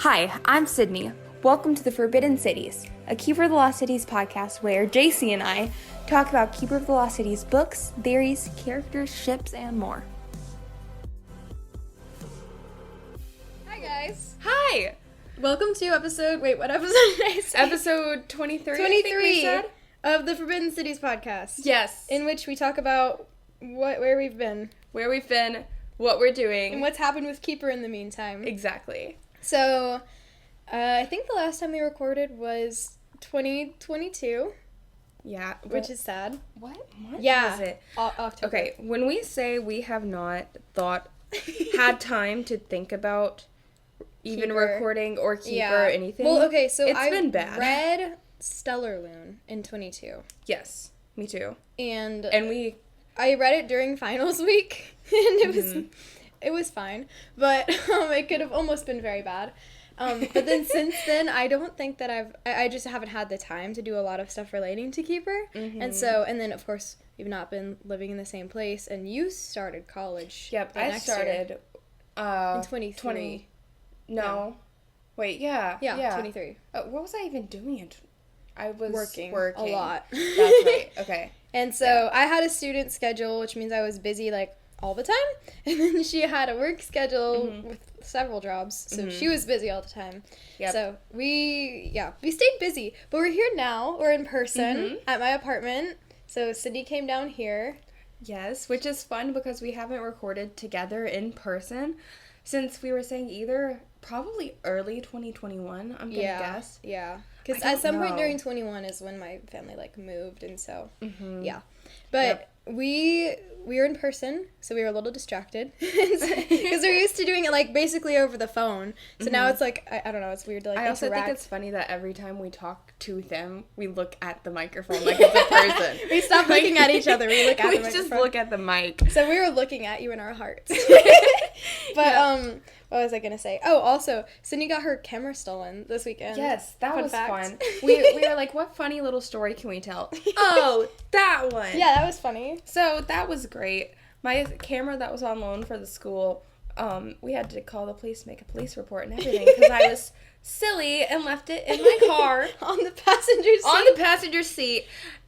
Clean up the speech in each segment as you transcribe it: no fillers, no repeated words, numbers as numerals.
Hi, I'm Sydney. Welcome to the Forbidden Cities, a Keeper of the Lost Cities podcast where JC and I talk about Keeper of the Lost Cities books, theories, characters, ships, and more. Hi guys. Hi! Welcome to what episode did I say? Episode 23, 23 of the Forbidden Cities podcast. Yes. In which we talk about where we've been. Where we've been, what we're doing. And what's happened with Keeper in the meantime. Exactly. So, I think the last time we recorded was 2022. Yeah. Which is sad. What Yeah. is it? October. Okay, when we say we have not had time to think about even Keeper. Recording or Keeper Yeah. or anything. Well, okay, so it's I been bad. read Stellar Loon in 22. Yes, me too. And I read it during finals week, and it was fine, but it could have almost been very bad. But then since then, I don't think that I just haven't had the time to do a lot of stuff relating to Keeper, and then of course we've not been living in the same place, and you started college. Yep, the I next started year, in in 23. No. Wait, yeah. Yeah, 23. What was I even doing? I was Working a lot. That's right. Okay. And so I had a student schedule, which means I was busy like all the time. And then she had a work schedule with several jobs, so she was busy all the time. Yep. So we stayed busy. But we're here now. We're in person at my apartment. So Sydney came down here. Yes, which is fun because we haven't recorded together in person since we were saying either probably early 2021, I'm gonna guess. Yeah. Because at some point during 21 is when my family like moved, and so yeah. But we were in person, so we were a little distracted because we're used to doing it like basically over the phone. So now it's like I don't know, it's weird to like I also interact. think it's funny that every time we talk to them, we look at the microphone like it's a person. We stop looking at each other. We look at the microphone. just look at the mic. So we were looking at you in our hearts. But what was I gonna say? Oh, also, Sydney got her camera stolen this weekend. Yes, that was fact. fun. We were like, what funny little story can we tell? Oh, that one. Yeah, that was funny. So that was great. My camera that was on loan for the school, we had to call the police, make a police report and everything because I was silly and left it in my car. On the passenger seat. On the passenger seat.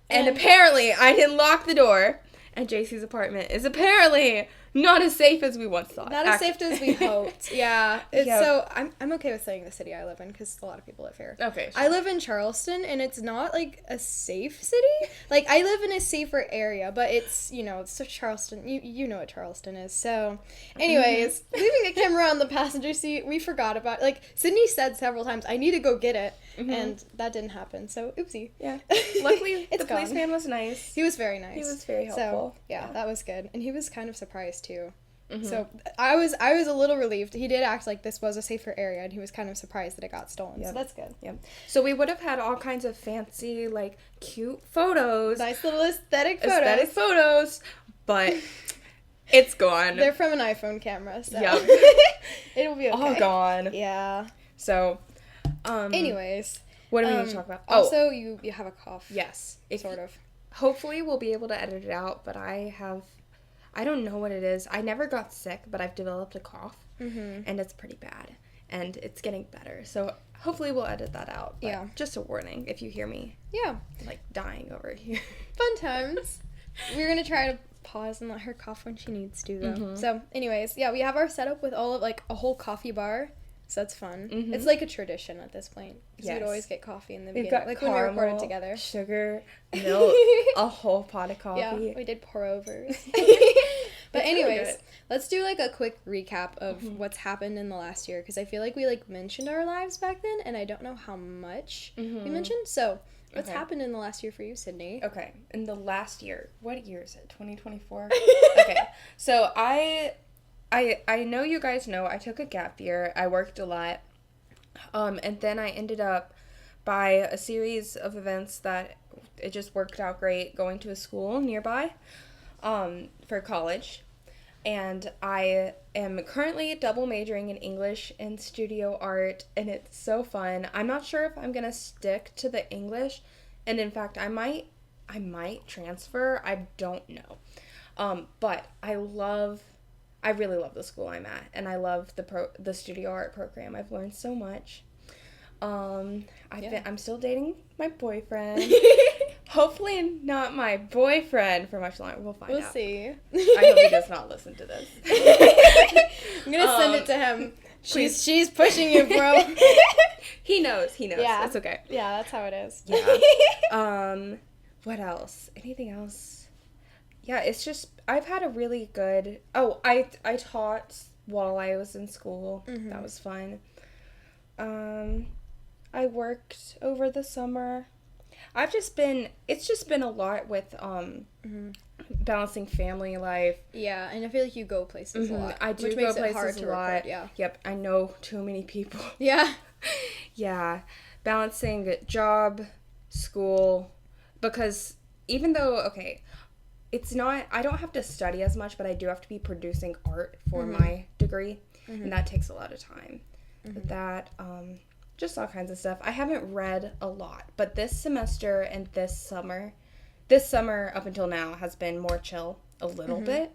And apparently I didn't lock the door. And JC's apartment is apparently not as safe as we once thought. Not as safe as we hoped. Yeah. So I'm okay with saying the city I live in because a lot of people live here. Okay. Sure. I live in Charleston, and it's not like a safe city. Like I live in a safer area, but it's it's so Charleston. You know what Charleston is. So, anyways, leaving a camera on the passenger seat, we forgot about. Like Sydney said several times, I need to go get it, and that didn't happen. So oopsie. Yeah. Luckily, It's the gone. policeman was nice. He was very nice. He was very helpful. So, yeah, that was good. And he was kind of surprised, too. So, I was a little relieved. He did act like this was a safer area, and he was kind of surprised that it got stolen. Yep. So, that's good. Yep. So, we would have had all kinds of fancy, like, cute photos. Nice little aesthetic photos. But it's gone. They're from an iPhone camera, so Yep. it'll be okay. All gone. Yeah. So, anyways. what do we need to talk about? Also, you have a cough. Yes. Sort of. Hopefully we'll be able to edit it out, but I don't know what it is. I never got sick, but I've developed a cough, and it's pretty bad, and it's getting better. So hopefully we'll edit that out. But yeah. Just a warning if you hear me. Yeah. Like dying over here. Fun times. We're going to try to pause and let her cough when she needs to, though. So, anyways, yeah, we have our setup with all of, like, a whole coffee bar. So that's fun. It's like a tradition at this point. Because we'd always get coffee in the beginning. Got like caramel, when we recorded together. Sugar, milk, a whole pot of coffee. Yeah, we did pour-overs. But anyways, let's do like a quick recap of what's happened in the last year. Because I feel like we like mentioned our lives back then. And I don't know how much we mentioned. So what's happened in the last year for you, Sydney? Okay. In the last year. What year is it? 2024? Okay. So I know you guys know I took a gap year. I worked a lot. And then I ended up by a series of events that it just worked out great going to a school nearby for college. And I am currently double majoring in English and studio art, and it's so fun. I'm not sure if I'm going to stick to the English, and in fact, I might transfer. I don't know. But I love I really love the school I'm at, and I love the studio art program. I've learned so much. I'm still dating my boyfriend. Hopefully not my boyfriend for much longer. We'll find out. We'll see. I hope he does not listen to this. I'm gonna send it to him. She's pushing you, bro. He knows. Yeah. It's okay. Yeah, that's how it is. Yeah. What else? Anything else? Yeah, it's just I've had a really good. Oh, I taught while I was in school. Mm-hmm. That was fun. I worked over the summer. It's just been a lot with balancing family life. Yeah, and I feel like you go places a lot. I do which go makes places it hard to a lot. record, yeah. Yep, I know too many people. Yeah. Yeah, balancing job, school, because even though, okay, it's not, I don't have to study as much, but I do have to be producing art for my degree, and that takes a lot of time. That, just all kinds of stuff. I haven't read a lot, but this semester and this summer up until now has been more chill a little bit,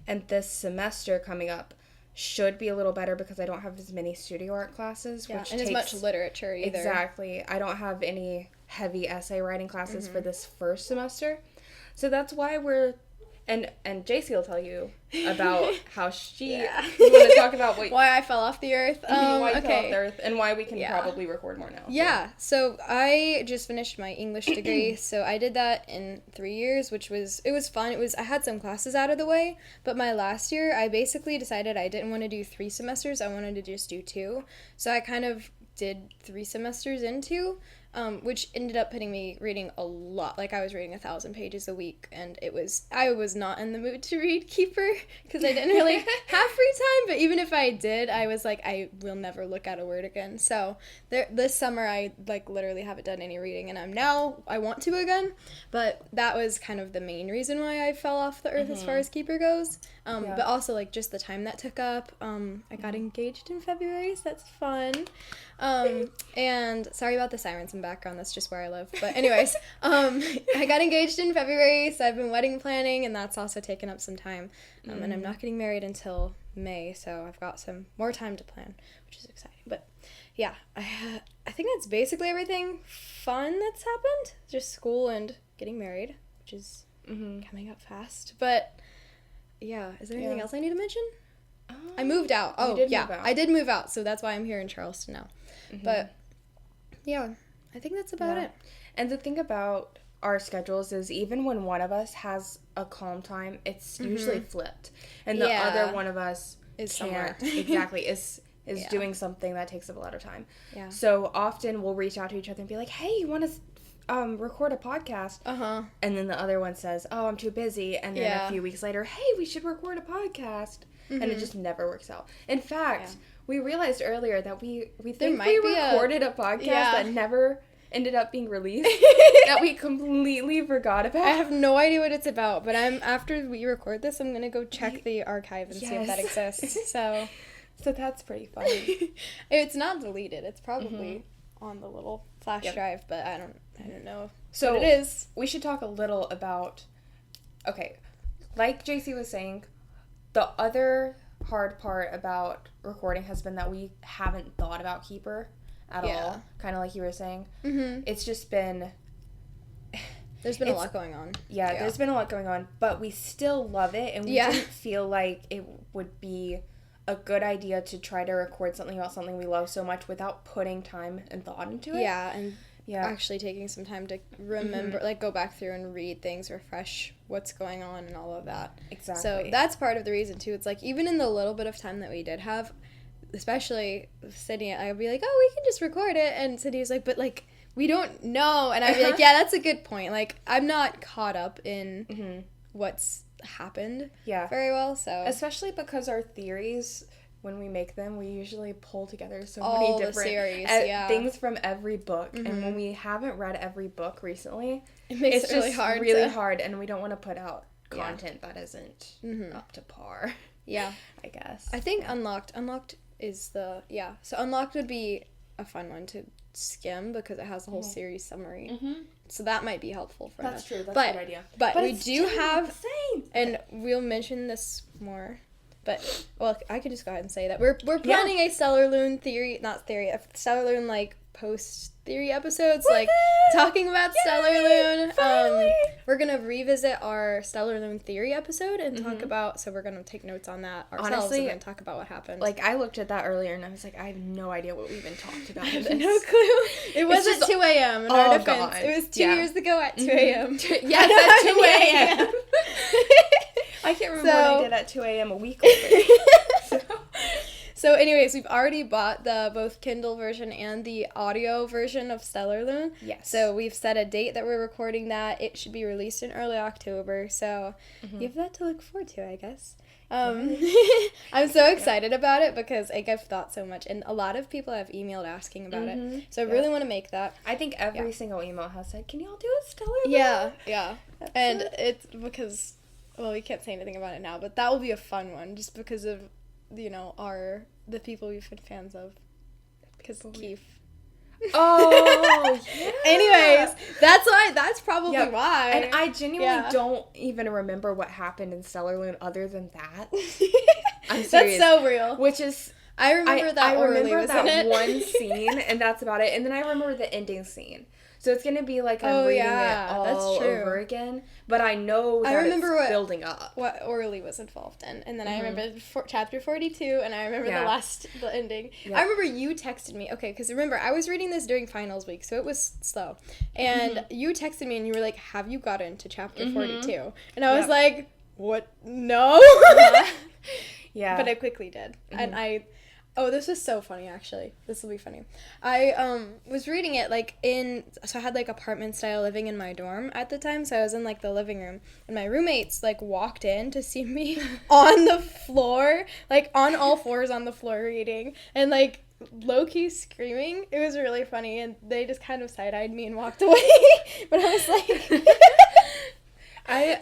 and this semester coming up should be a little better because I don't have as many studio art classes, Yeah, which and takes, as much literature either. Exactly. I don't have any heavy essay writing classes for this first semester. So that's why we're and JC will tell you about how she you want to talk about why I fell off the earth. Why you fell off Okay. the earth and why we can probably record more now. Yeah, so I just finished my English degree, so I did that in 3 years, it was fun. I had some classes out of the way, but my last year, I basically decided I didn't want to do 3 semesters, I wanted to just do 2, so I kind of did 3 semesters in 2, which ended up putting me reading a lot. Like, I was reading 1,000 pages a week, and I was not in the mood to read Keeper, because I didn't really have free time, but even if I did, I was like, I will never look at a word again. So, this summer, I, like, literally haven't done any reading, and I want to again, but that was kind of the main reason why I fell off the earth as far as Keeper goes, but also, like, just the time that took up. I got engaged in February, so that's fun. And sorry about the sirens in the background, that's just where I live. But anyways, I got engaged in February, so I've been wedding planning, and that's also taken up some time. And I'm not getting married until May, so I've got some more time to plan, which is exciting. But yeah, I think that's basically everything fun that's happened. Just school and getting married, which is coming up fast. But yeah, is there anything else I need to mention? I moved out. Oh, yeah. Move out. I did move out, so that's why I'm here in Charleston now. But, yeah, I think that's about it. And the thing about our schedules is even when one of us has a calm time, it's usually flipped. And the other one of us is somewhere. Exactly, is doing something that takes up a lot of time. Yeah. So often we'll reach out to each other and be like, hey, you want to record a podcast? And then the other one says, oh, I'm too busy. And then a few weeks later, hey, we should record a podcast. And it just never works out. In fact, we realized earlier that we think we recorded a podcast that never ended up being released, that we completely forgot about. I have no idea what it's about, but after we record this, I'm going to go check the archive and see if that exists. So that's pretty funny. It's not deleted. It's probably on the little flash drive, but I don't know what it is. We should talk a little about, okay, like JC was saying, the other hard part about recording has been that we haven't thought about Keeper at all. Kind of like you were saying. It's just been... There's been a lot going on. Yeah, there's been a lot going on, but we still love it, and we didn't feel like it would be a good idea to try to record something about something we love so much without putting time and thought into it. Yeah, and actually taking some time to remember, like, go back through and read things, refresh what's going on and all of that. Exactly. So that's part of the reason, too. It's like, even in the little bit of time that we did have, especially Sydney, I would be like, oh, we can just record it. And Sydney's like, but, like, we don't know. And I'd be like, yeah, that's a good point. Like, I'm not caught up in what's happened very well, so. Especially because our theories... When we make them, we usually pull together so all many the different series, things from every book. And when we haven't read every book recently, it makes it really hard. Really hard, and we don't want to put out content that isn't up to par. Yeah, I guess. I think Unlocked is the So Unlocked would be a fun one to skim because it has the whole series summary. So that might be helpful for us. That's true. That's a good idea. But we do have, the same. and we'll mention this more But, well, I could just go ahead and say that. We're planning a Stellar Loon a Stellar Loon, like, post-theory episodes, like, talking about Stellar Loon. Finally! We're going to revisit our Stellar Loon theory episode and talk about, so we're going to take notes on that ourselves. Honestly, and then talk about what happened. Like, I looked at that earlier, and I was like, I have no idea what we even talked about in this. No clue. It was at 2 a.m. in our defense. God. It was 2 years ago at 2 a.m. Yes, at 2 a.m. I can't remember what I did at 2 a.m. a week later. So anyways, we've already bought the both Kindle version and the audio version of Stellar Loon. Yes. So we've set a date that we're recording that. It should be released in early October. So you have that to look forward to, I guess. I'm so excited about it because like, I've thought so much. And a lot of people have emailed asking about it. So I really want to make that. I think every single email has said, can y'all do a Stellar Loon? Yeah. And it's because, well, we can't say anything about it now, but that will be a fun one just because of, you know, the people we've been fans of, because of Keith. Oh, yeah. Anyways, that's probably why. And I genuinely don't even remember what happened in Stellar Loon other than that. I'm serious. That's so real. Which is, I remember that one scene, and that's about it. And then I remember the ending scene. So it's going to be like I'm reading it all over again. But I know that it's building up. What Orly was involved in. And then I remember chapter 42, and I remember the ending. Yeah. I remember you texted me. Okay, because remember, I was reading this during finals week, so it was slow. And you texted me, and you were like, have you gotten to chapter 42? And I was like, what? No? Yeah. But I quickly did. And oh, this was so funny, actually. This will be funny. I was reading it, like, so I had, like, apartment-style living in my dorm at the time, so I was in, like, the living room, and my roommates, like, walked in to see me on the floor, like, on all fours on the floor reading, and, like, low-key screaming. It was really funny, and they just kind of side-eyed me and walked away, but I was like...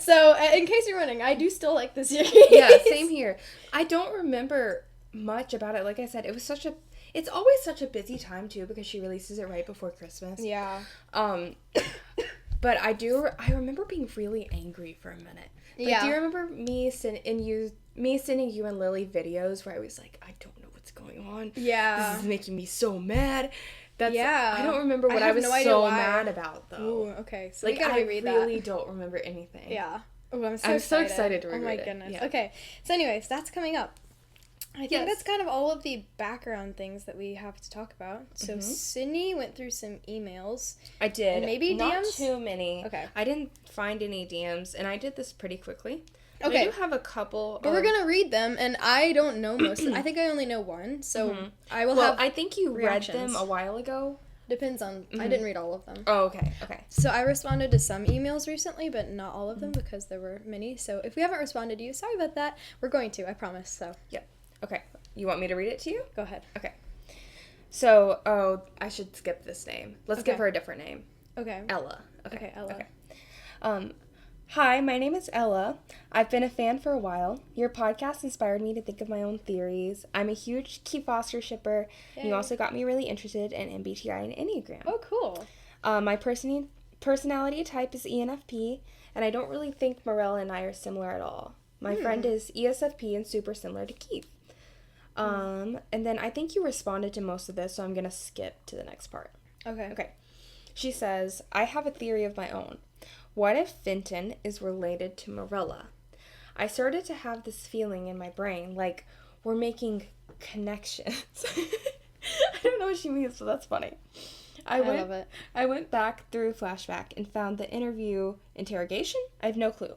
So, in case you're wondering, I do still like this series. Yeah, same here. I don't remember much about it. Like I said, it's always such a busy time too because she releases it right before Christmas. Yeah. But I remember being really angry for a minute. Like, do you remember me sending you and Lily videos where I was like, I don't know what's going on. Yeah. This is making me so mad. I don't remember what I was mad about though. Ooh, okay. So like, I really don't remember anything. Yeah. Oh, I'm so excited to read it. Oh my goodness. Yeah. Okay. So anyways, that's coming up. I think that's kind of all of the background things that we have to talk about. So Sydney went through some emails. I did. And maybe DMs? Not too many. Okay. I didn't find any DMs, and I did this pretty quickly. Okay. I do have a couple. But we're going to read them, and I don't know most of them. I think I only know one, so I will have I think you read them a while ago. Depends on... I didn't read all of them. Oh, okay. So I responded to some emails recently, but not all of them because there were many. So if we haven't responded to you, sorry about that. We're going to, I promise, so... Yep. Okay. You want me to read it to you? Go ahead. Okay. So, I should skip this name. Let's give her a different name. Okay. Ella. Okay, Ella. Okay. Hi, my name is Ella. I've been a fan for a while. Your podcast inspired me to think of my own theories. I'm a huge Keith Foster shipper. You also got me really interested in MBTI and Enneagram. Oh, cool. My personality type is ENFP, and I don't really think Morella and I are similar at all. My friend is ESFP and super similar to Keith. And then I think you responded to most of this, so I'm going to skip to the next part. Okay. She says, I have a theory of my own. What if Fenton is related to Morella? I started to have this feeling in my brain, like we're making connections. I don't know what she means, so that's funny. I love it. I went back through Flashback and found the interrogation? I have no clue.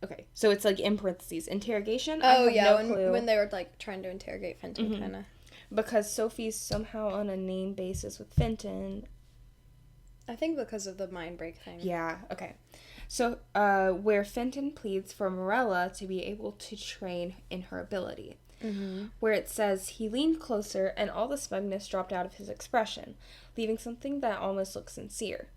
Okay, so it's like in parentheses, interrogation? Oh, yeah, when they were like trying to interrogate Fenton, kind of. Because Sophie's somehow on a name basis with Fenton. I think because of the mind break thing. Yeah, okay. So, where Fenton pleads for Morella to be able to train in her ability. Where it says, he leaned closer and all the smugness dropped out of his expression, leaving something that almost looked sincere.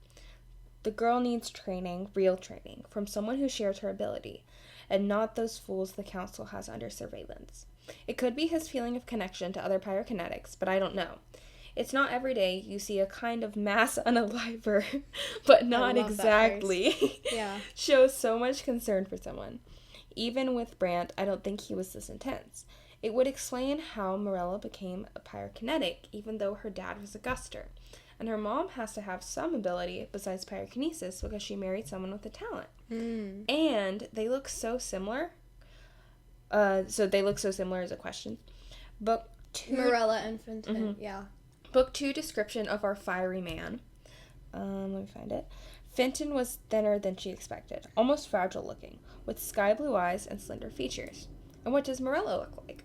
The girl needs training, real training, from someone who shares her ability, and not those fools the council has under surveillance. It could be his feeling of connection to other pyrokinetics, but I don't know. It's not every day you see a kind of mass unaliver, but not exactly, show so much concern for someone. even with Brandt, I don't think he was this intense. It would explain how Morella became a pyrokinetic, even though her dad was a guster. And her mom has to have some ability besides pyrokinesis because she married someone with a talent. And they look so similar. So they look so similar as a question. Book 2. Morella and Fenton, yeah. Book 2 description of our fiery man. Let me find it. Fenton was thinner than she expected, almost fragile looking, with sky blue eyes and slender features. And what does Morella look like?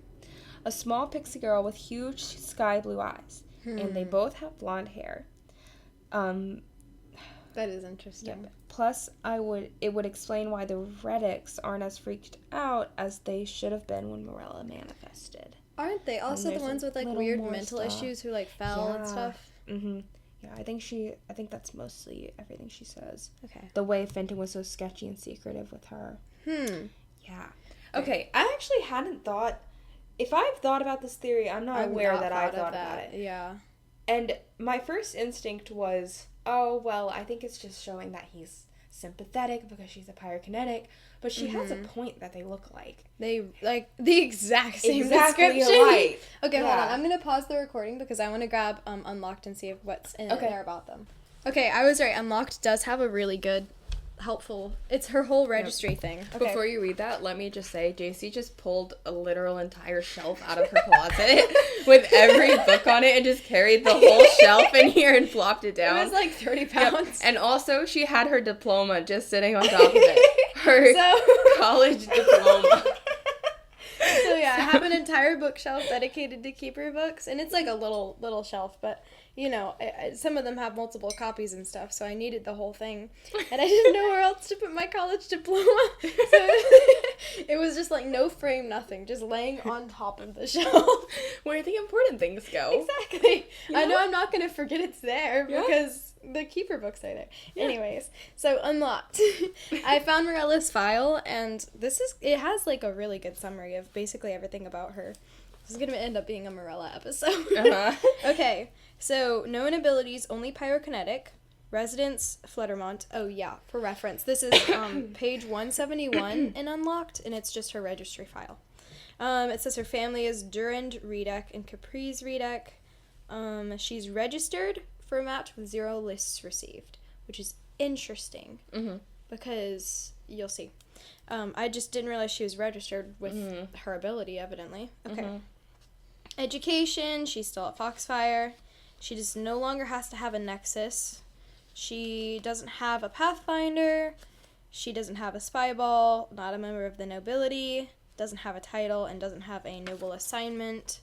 A small pixie girl with huge sky blue eyes. And they both have blonde hair. That is interesting. Yep. Plus, it would explain why the Reddicks aren't as freaked out as they should have been when Morella manifested. Aren't they also the ones with, like, weird mental issues who, like, fell and stuff? Mm-hmm. Yeah, I think that's mostly everything she says. Okay. The way Fenton was so sketchy and secretive with her. Yeah. Okay, I actually hadn't thought... If I've thought about this theory, I'm not aware that I thought about it. Yeah. And my first instinct was, oh, well, I think it's just showing that he's sympathetic because she's a pyrokinetic. But she has a point that they look like. They, like, the exact same description. Alike. Okay, Yeah. hold on. I'm going to pause the recording because I want to grab Unlocked and see what's in it there about them. Okay, I was right. Unlocked does have a really good... helpful. It's her whole registry thing. Okay. Before you read that, let me just say, JC just pulled a literal entire shelf out of her closet with every book on it and just carried the whole shelf in here and flopped it down. It was like 30 pounds. Yep. And also, she had her diploma just sitting on top of it. Her college diploma. So yeah, I have an entire bookshelf dedicated to Keeper books, and it's like a little shelf, but you know, some of them have multiple copies and stuff, so I needed the whole thing, and I didn't know where else to put my college diploma, so it was just like no frame, nothing, just laying on top of the shelf. Where the important things go. Exactly. You know? I know I'm not gonna forget it's there Yeah. because the Keeper books are there. Yeah. Anyways, so Unlocked. I found Morella's file, and it has like a really good summary of basically everything about her. This is gonna end up being a Morella episode. Okay, so known abilities: only pyrokinetic. Residence: Fluttermont. Oh yeah, for reference, this is page 171 in Unlocked, and it's just her registry file. It says her family is Durand Redek and Caprice Redek. She's registered for a match with 0 lists received, which is interesting because you'll see. I just didn't realize she was registered with her ability, evidently. Okay. Education, she's still at Foxfire. She just no longer has to have a Nexus. She doesn't have a Pathfinder. She doesn't have a Spyball, not a member of the nobility, doesn't have a title, and doesn't have a noble assignment.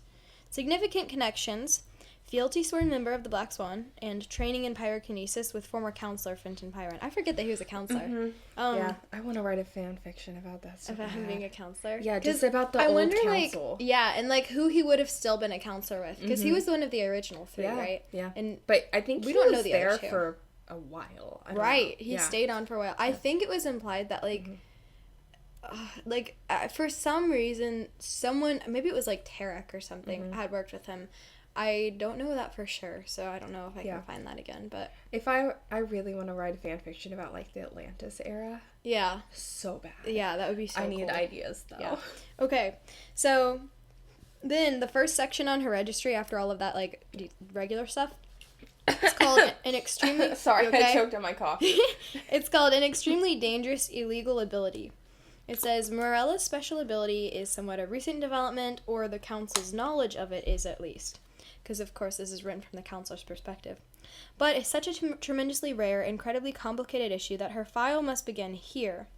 Significant connections: fealty sworn member of the Black Swan, and training in pyrokinesis with former counselor Fenton Pyron. I forget that he was a counselor. Yeah, I want to write a fan fiction about that. So about him being a counselor. Yeah, just about the old council. Like, yeah, and like who he would have still been a counselor with, because he was one of the original 3, right? Yeah. And but I think we he don't was know the there other 2. for a while. I don't right, know. he stayed on for a while. I think it was implied that for some reason, someone, maybe it was like Tarek or something, had worked with him. I don't know that for sure, so I don't know if I can find that again, but... If I really want to write a fan fiction about, like, the Atlantis era. Yeah. So bad. Yeah, that would be so I need cool. ideas, though. Yeah. Okay, so then the first section on her registry, after all of that, like, regular stuff, it's called an extremely... Sorry, okay? I choked on my coffee. It's called an extremely dangerous illegal ability. It says, Morella's special ability is somewhat a recent development, or the Council's knowledge of it is at least. Because, of course, this is written from the Counselor's perspective. But it's such a tremendously rare, incredibly complicated issue that her file must begin here.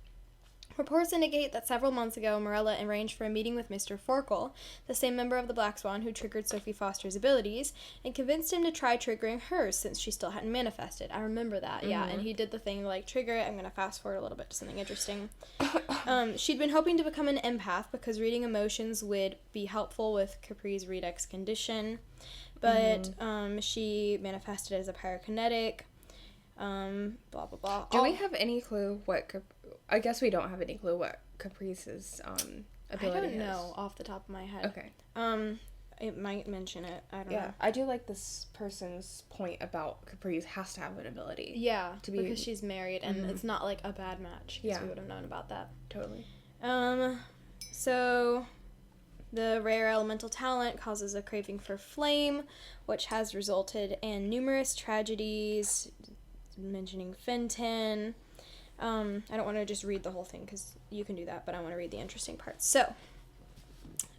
Reports indicate that several months ago, Morella arranged for a meeting with Mr. Forkel, the same member of the Black Swan who triggered Sophie Foster's abilities, and convinced him to try triggering hers since she still hadn't manifested. I remember that, yeah, and he did the thing like, trigger it. I'm going to fast forward a little bit to something interesting. She'd been hoping to become an empath because reading emotions would be helpful with Caprice Redek's condition, but she manifested as a pyrokinetic. Blah, blah, blah. Do we have any clue what... I guess we don't have any clue what Caprice's ability is. I don't know off the top of my head. Okay. It might mention it. I don't know. Yeah, I do like this person's point about Caprice has to have an ability. Yeah, to be, because she's married, and it's not like a bad match. Yeah. We would have known about that. Totally. So the rare elemental talent causes a craving for flame, which has resulted in numerous tragedies, mentioning Fenton. I don't want to just read the whole thing because you can do that, but I want to read the interesting parts. So,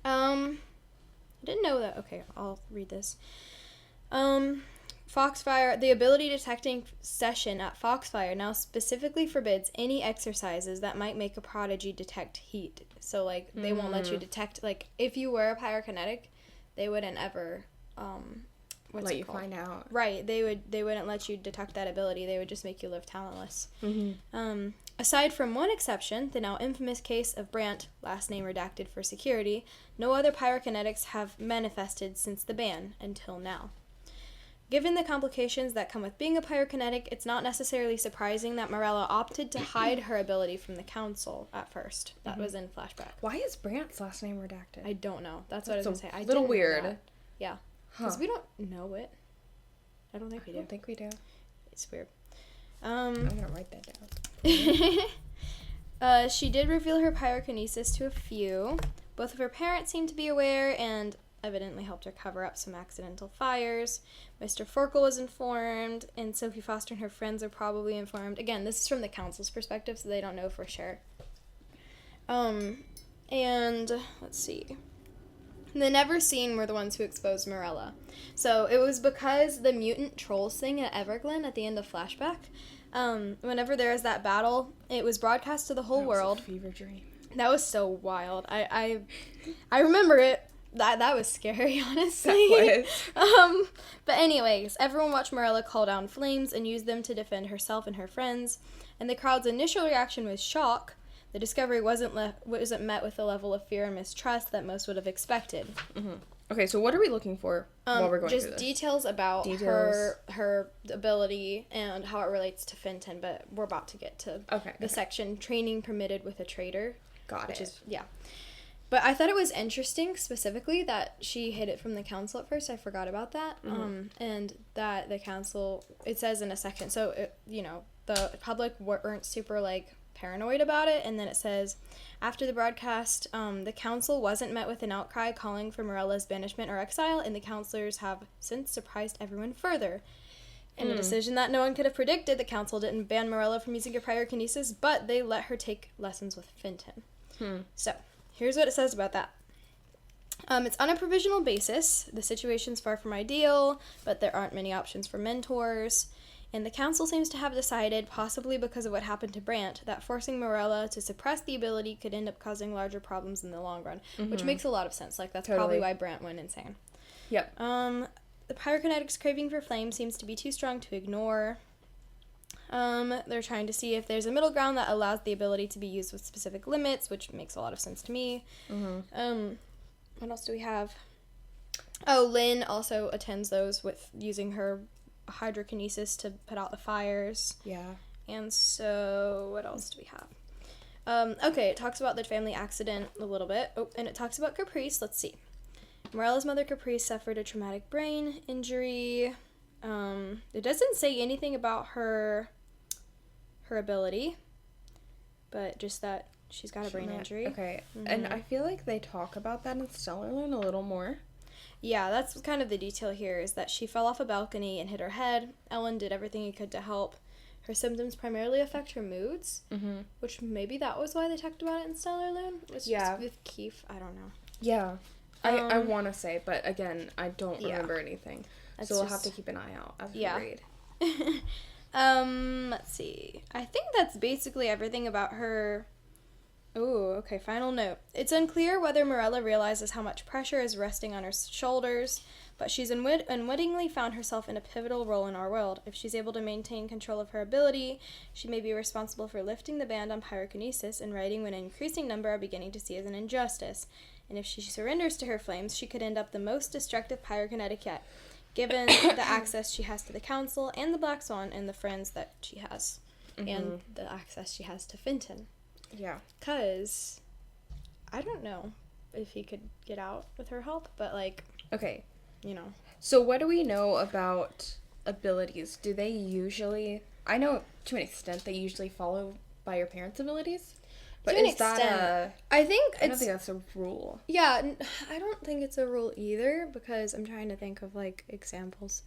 I didn't know that. Okay, I'll read this. Foxfire, the ability detecting session at Foxfire now specifically forbids any exercises that might make a prodigy detect heat. So, like, they won't let you detect, like, if you were a pyrokinetic, they wouldn't ever, let you find out. Right, they wouldn't let you detect that ability. They would just make you live talentless. Aside from one exception, the now infamous case of Brant, last name redacted for security, no other pyrokinetics have manifested since the ban until now. Given the complications that come with being a pyrokinetic, it's not necessarily surprising that Morella opted to hide her ability from the council at first. That was in flashback. Why is Brant's last name redacted? I don't know. That's what I was going to say. A little weird. Yeah. Because we don't know it. I don't think we do. I don't think we do. It's weird. I'm going to write that down. She did reveal her pyrokinesis to a few. Both of her parents seemed to be aware and evidently helped her cover up some accidental fires. Mr. Forkel was informed, and Sophie Foster and her friends are probably informed. Again, this is from the council's perspective, so they don't know for sure. And let's see. The Never Seen were the ones who exposed Morella. So it was because the mutant trolls thing at Everglen at the end of flashback. Whenever there was that battle, it was broadcast to the whole world. A fever dream. That was so wild. I remember it. That was scary, honestly. That was. But anyways, everyone watched Morella call down flames and use them to defend herself and her friends. And the crowd's initial reaction was shock. The discovery wasn't met with the level of fear and mistrust that most would have expected. Mm-hmm. Okay, so what are we looking for while we're going through this? Just details about her ability and how it relates to Fenton, but we're about to get to the section training permitted with a traitor. Got it. Yeah. But I thought it was interesting specifically that she hid it from the council at first. I forgot about that. And that the council, it says in a section, so, the public weren't super, paranoid about it. And then it says, after the broadcast, the council wasn't met with an outcry calling for Morella's banishment or exile, and the counselors have since surprised everyone further. In a decision that no one could have predicted, the council didn't ban Morella from using her pyrokinesis, but they let her take lessons with Fenton. So, here's what it says about that. It's on a provisional basis. The situation's far from ideal, but there aren't many options for mentors. And the council seems to have decided, possibly because of what happened to Brant, that forcing Morella to suppress the ability could end up causing larger problems in the long run, which makes a lot of sense. That's probably why Brant went insane. Yep. The pyrokinetic's craving for flame seems to be too strong to ignore. They're trying to see if there's a middle ground that allows the ability to be used with specific limits, which makes a lot of sense to me. What else do we have? Oh, Lynn also attends those with using her hydrokinesis to put out the fires. Yeah. And so, what else do we have? Okay, it talks about the family accident a little bit. Oh, and it talks about Caprice. Let's see. Morella's mother, Caprice, suffered a traumatic brain injury. It doesn't say anything about her ability, but just that she's got a brain injury. Okay, and I feel like they talk about that in Stellarland a little more. Yeah, that's kind of the detail here, is that she fell off a balcony and hit her head. Ellen did everything he could to help. Her symptoms primarily affect her moods, which maybe that was why they talked about it in Stellarland. It was just with Keith, I don't know. Yeah, I want to say, but again, I don't remember anything. So we'll have to keep an eye out as we read. Let's see. I think that's basically everything about her. Ooh, okay, final note. It's unclear whether Morella realizes how much pressure is resting on her shoulders, but she's unwittingly found herself in a pivotal role in our world. If she's able to maintain control of her ability, she may be responsible for lifting the ban on pyrokinesis and righting what an increasing number are beginning to see as an injustice. And if she surrenders to her flames, she could end up the most destructive pyrokinetic yet, given the access she has to the council and the Black Swan and the friends that she has, and the access she has to Fenton. Yeah. Because I don't know if he could get out with her help, but, okay. So what do we know about abilities? Do they usually, I know to an extent they usually follow by your parents' abilities, But to an is that extent. I don't think that's a rule. Yeah, I don't think it's a rule either, because I'm trying to think of, like, examples.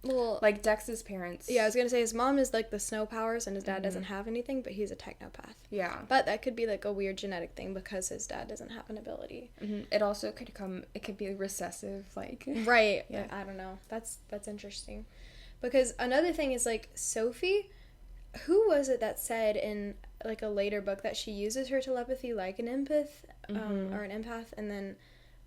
Well, like Dex's parents. yeah, I was gonna say his mom is like the snow powers and his dad doesn't have anything, but he's a technopath. Yeah. But that could be like a weird genetic thing because his dad doesn't have an ability. It also it could be recessive, like. Right. Yeah. I don't know. That's interesting. Because another thing is, like, Sophie, who was it that said in, like, a later book that she uses her telepathy like an empath, or an empath, and then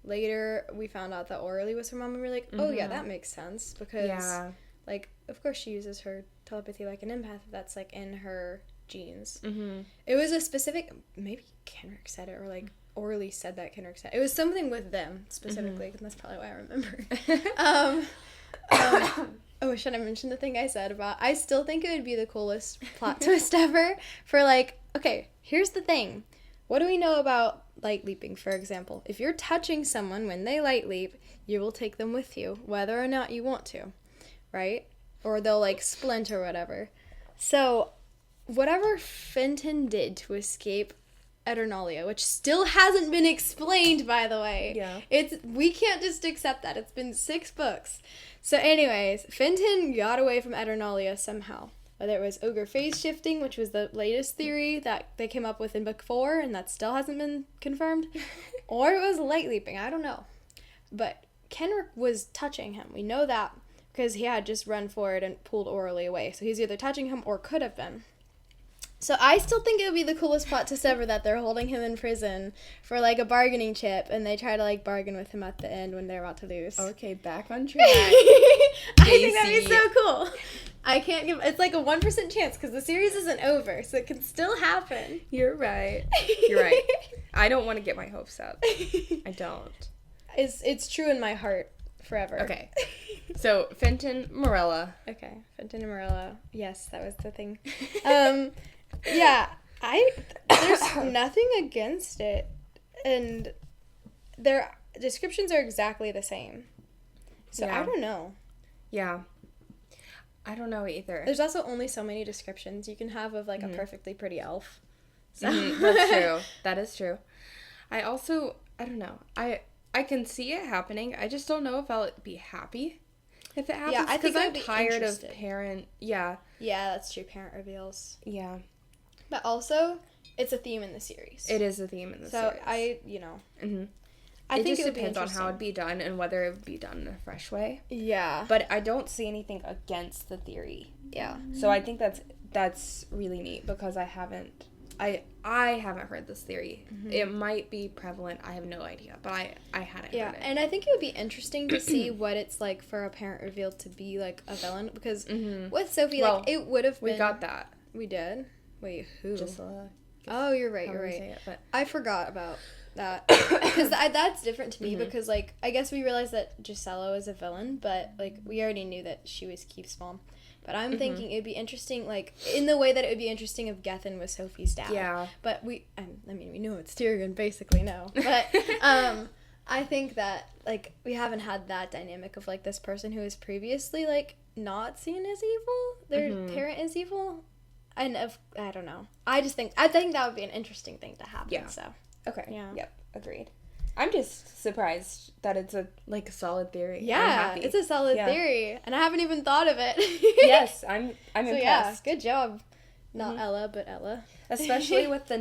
later we found out that Orly was her mom, and we were like, oh yeah, that makes sense, because like, of course she uses her telepathy like an empath if that's, like, in her genes. It was a specific, maybe Kenrick said it, or like Orly said that Kenrick said it. It was something with them specifically, and that's probably why I remember. Oh, should I mention the thing I said about, I still think it would be the coolest plot twist ever for, like, okay, here's the thing. What do we know about light leaping, for example? If you're touching someone when they light leap, you will take them with you, whether or not you want to, right? Or they'll, like, splint or whatever. So, whatever Fenton did to escape Eternalia, which still hasn't been explained, by the way. Yeah. We can't just accept that. It's been 6 books. So anyways, Fenton got away from Eternalia somehow. Whether it was ogre phase shifting, which was the latest theory that they came up with in book 4, and that still hasn't been confirmed, or it was light leaping, I don't know. But Kenrick was touching him. We know that because he had just run forward and pulled Orly away. So he's either touching him or could have been. So I still think it would be the coolest plot twist ever that they're holding him in prison for, like, a bargaining chip, and they try to, like, bargain with him at the end when they're about to lose. Okay, back on track. I think that'd be so cool. I can't give, it's like a 1% chance because the series isn't over, so it can still happen. You're right. You're right. I don't want to get my hopes up. I don't. It's true in my heart forever. Okay. So, Fenton, Morella. Okay, Fenton and Morella. Yes, that was the thing. Yeah, there's nothing against it, and their descriptions are exactly the same. So yeah. I don't know. Yeah. I don't know either. There's also only so many descriptions you can have of, like, a perfectly pretty elf. So. That's true. That is true. I don't know. I can see it happening. I just don't know if I'll be happy if it happens. Yeah, I think I'm tired of parent. Yeah. Yeah, that's true. Parent reveals. Yeah. But also, it's a theme in the series. It is a theme in the series. So I think it just depends on how it'd be done and whether it would be done in a fresh way. Yeah. But I don't see anything against the theory. Yeah. So I think that's really neat because I haven't heard this theory. It might be prevalent. I have no idea, but I hadn't heard it. And I think it would be interesting to see what it's like for a parent reveal to be, like, a villain because with Sophie, like, it would have been. We got that. We did? Wait, who? Gisela. Oh, you're right. You're right. It, but... I forgot about that because that's different to me because, like, I guess we realized that Gisela was a villain, but, like, we already knew that she was Keith's mom. But I'm thinking it'd be interesting, like, in the way that it would be interesting if Gethin was Sophie's dad. Yeah. But we know it's Tyrion, basically, no. But I think that, like, we haven't had that dynamic of, like, this person who was previously, like, not seen as evil. Their parent is evil. And I don't know. I think that would be an interesting thing to happen. Yeah. So. Okay. Yeah. Yep. Agreed. I'm just surprised that it's a solid theory. Yeah, it's a solid theory, and I haven't even thought of it. Yes, I'm impressed. Yeah, good job. Not Ella, but Ella. Especially with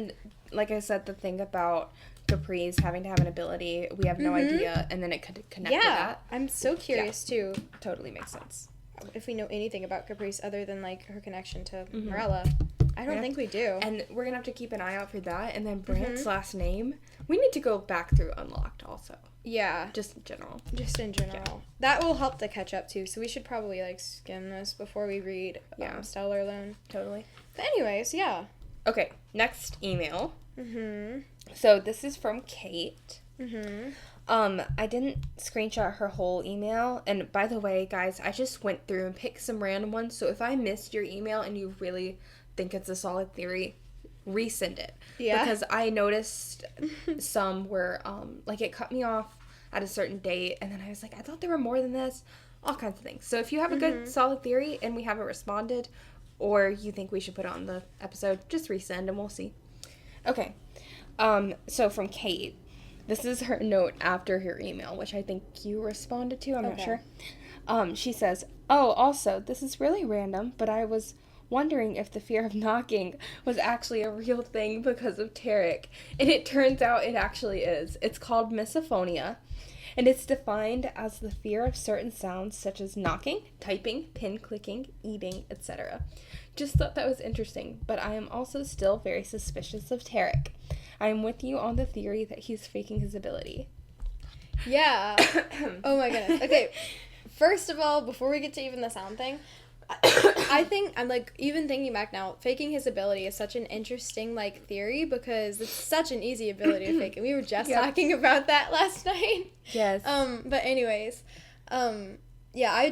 like I said, the thing about Caprice having to have an ability, we have no idea, and then it could connect to that. I'm so curious too. Totally makes sense. If we know anything about Caprice other than, like, her connection to Morella. I don't think we do. And we're going to have to keep an eye out for that. And then Brant's last name. We need to go back through Unlocked also. Yeah. Just in general. Yeah. That will help to catch up, too. So we should probably, like, skim this before we read Stellar Alone. Totally. But anyways, yeah. Okay. Next email. So this is from Kate. I didn't screenshot her whole email, and by the way, guys, I just went through and picked some random ones, so if I missed your email and you really think it's a solid theory, resend it. Yeah. Because I noticed some where, like, it cut me off at a certain date, and then I was like, I thought there were more than this, all kinds of things. So if you have a good, solid theory, and we haven't responded, or you think we should put on the episode, just resend and we'll see. Okay. So from Kate, this is her note after her email, which I think you responded to. I'm not sure. She says, "Oh, also, this is really random, but I was wondering if the fear of knocking was actually a real thing because of Tarek. And it turns out it actually is. It's called misophonia, and it's defined as the fear of certain sounds such as knocking, typing, pin clicking, eating, etc. Just thought that was interesting, but I am also still very suspicious of Tarek. I am with you on the theory that he's faking his ability." Yeah. Oh my goodness. Okay. First of all, before we get to even the sound thing, I think I'm like, even thinking back now, faking his ability is such an interesting like theory because it's such an easy ability to fake, and we were just talking about that last night. Yes. But anyways, yeah,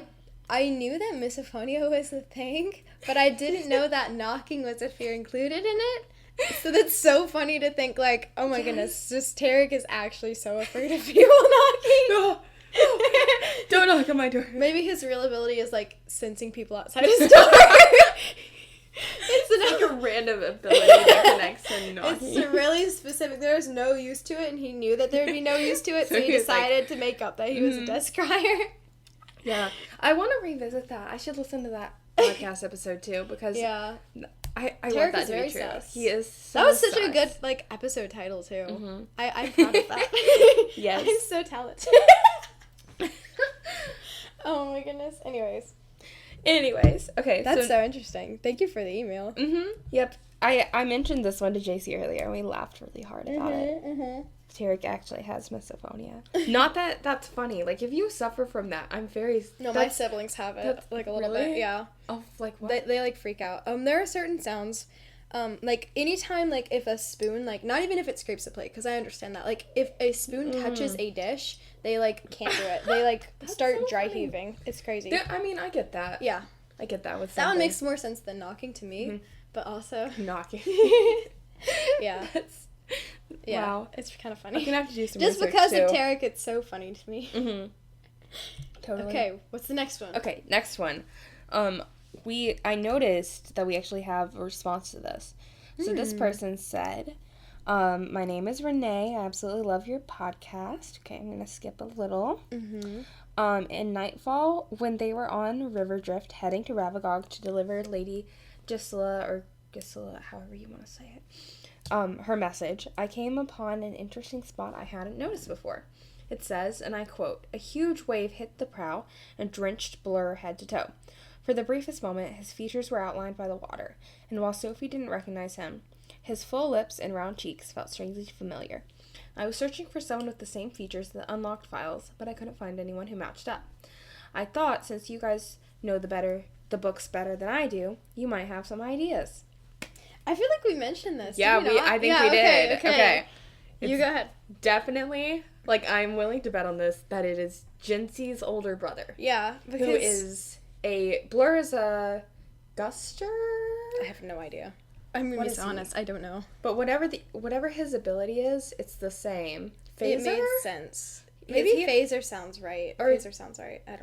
I knew that misophonia was a thing, but I didn't know that knocking was a fear included in it. So that's so funny to think like, oh my goodness, just Tarek is actually so afraid of people knocking. Don't knock on my door. Maybe his real ability is like sensing people outside his door. It's like a random ability that connects to knocking. It's really specific. There's no use to it, and he knew that there'd be no use to it, so he decided to make up that he was a desk crier. Yeah. I want to revisit that. I should listen to that podcast episode too, because I want that to be true. Sus. He is so That was such sus. a good like episode title too. Mm-hmm. I'm proud of that. Yes. I'm so talented. Oh my goodness. Anyways, okay. That's so interesting. Thank you for the email. Yep. I mentioned this one to JC earlier, and we laughed really hard about it. Tarek actually has misophonia. Not that that's funny. Like, if you suffer from that, I'm very... No, my siblings have it, like, a little bit, yeah. Oh, like, what? They like, freak out. There are certain sounds, like, anytime, like, if a spoon, like, not even if it scrapes a plate, because I understand that. Like, if a spoon touches a dish, they, like, can't do it. They, like, start so dry heaving. It's crazy. I mean, I get that. Yeah. I get that with something. That one makes more sense than knocking to me, but also... Knocking. Yeah. Yeah, wow. It's kind of funny. I'm gonna have to do some just research, because too. of Tarek, it's so funny to me. Totally. Okay, what's the next one? Okay, next one. I noticed that we actually have a response to this. So this person said, my name is Renee. I absolutely love your podcast. Okay, I'm gonna skip a little. In Nightfall, when they were on River Drift heading to Ravagog to deliver Lady Gisela, or Gisela, however you want to say it, her message, I came upon an interesting spot I hadn't noticed before. It says, and I quote, "A huge wave hit the prow and drenched Blur head to toe. For the briefest moment, his features were outlined by the water, and while Sophie didn't recognize him, his full lips and round cheeks felt strangely familiar. I was searching for someone with the same features in the unlocked files, but I couldn't find anyone who matched up. I thought, since you guys know the books better than I do, you might have some ideas." I feel like we mentioned this. Yeah, I think we did. Okay. You go ahead. Definitely, like, I'm willing to bet on this, that it is Jinxie's older brother. Yeah, because... Who is Blur is a Guster? I have no idea. I'm gonna be honest, I don't know. But whatever his ability is, it's the same. Phaser? It made sense. Maybe Phaser sounds right. Or Phaser sounds right. I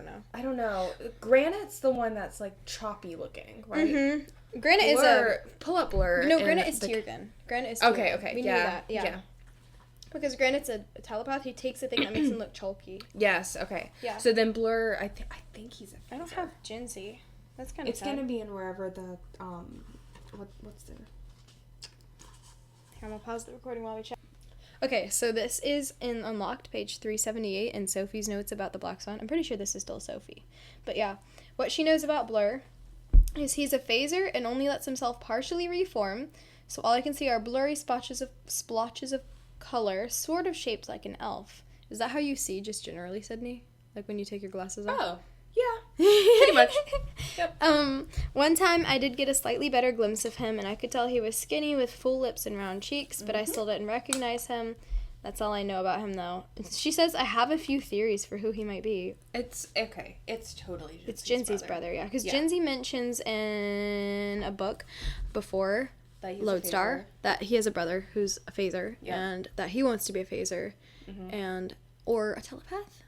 don't know. Granite's the one that's, like, choppy looking, right? Granite is a... Pull up Blur. No, Granite is Tiergan. Granite is Tiergan. Okay. We knew that. Yeah. Because Granite's a telepath. He takes a thing that makes him look chulky. Yes, okay. Yeah. So then Blur, I think he's a Phaser. I don't have Jinxie. That's kind of sad. It's gonna be in wherever the, what's the... Here, I'm gonna pause the recording while we chat. Okay, so this is in Unlocked, page 378, in Sophie's notes about the Black Swan. I'm pretty sure this is still Sophie. But yeah, what she knows about Blur is he's a phaser and only lets himself partially reform, so all I can see are blurry splotches of color, sort of shaped like an elf. Is that how you see just generally, Sydney? Like when you take your glasses off? Oh, yeah. Pretty much. Yep. One time I did get a slightly better glimpse of him, and I could tell he was skinny with full lips and round cheeks, but I still didn't recognize him. That's all I know about him, though. She says I have a few theories for who he might be. It's okay. It's totally Jinxie's It's Jinxie's brother, yeah. Because Jinxie mentions in a book before Lodestar that he has a brother who's a phaser, and that he wants to be a phaser, and or a telepath,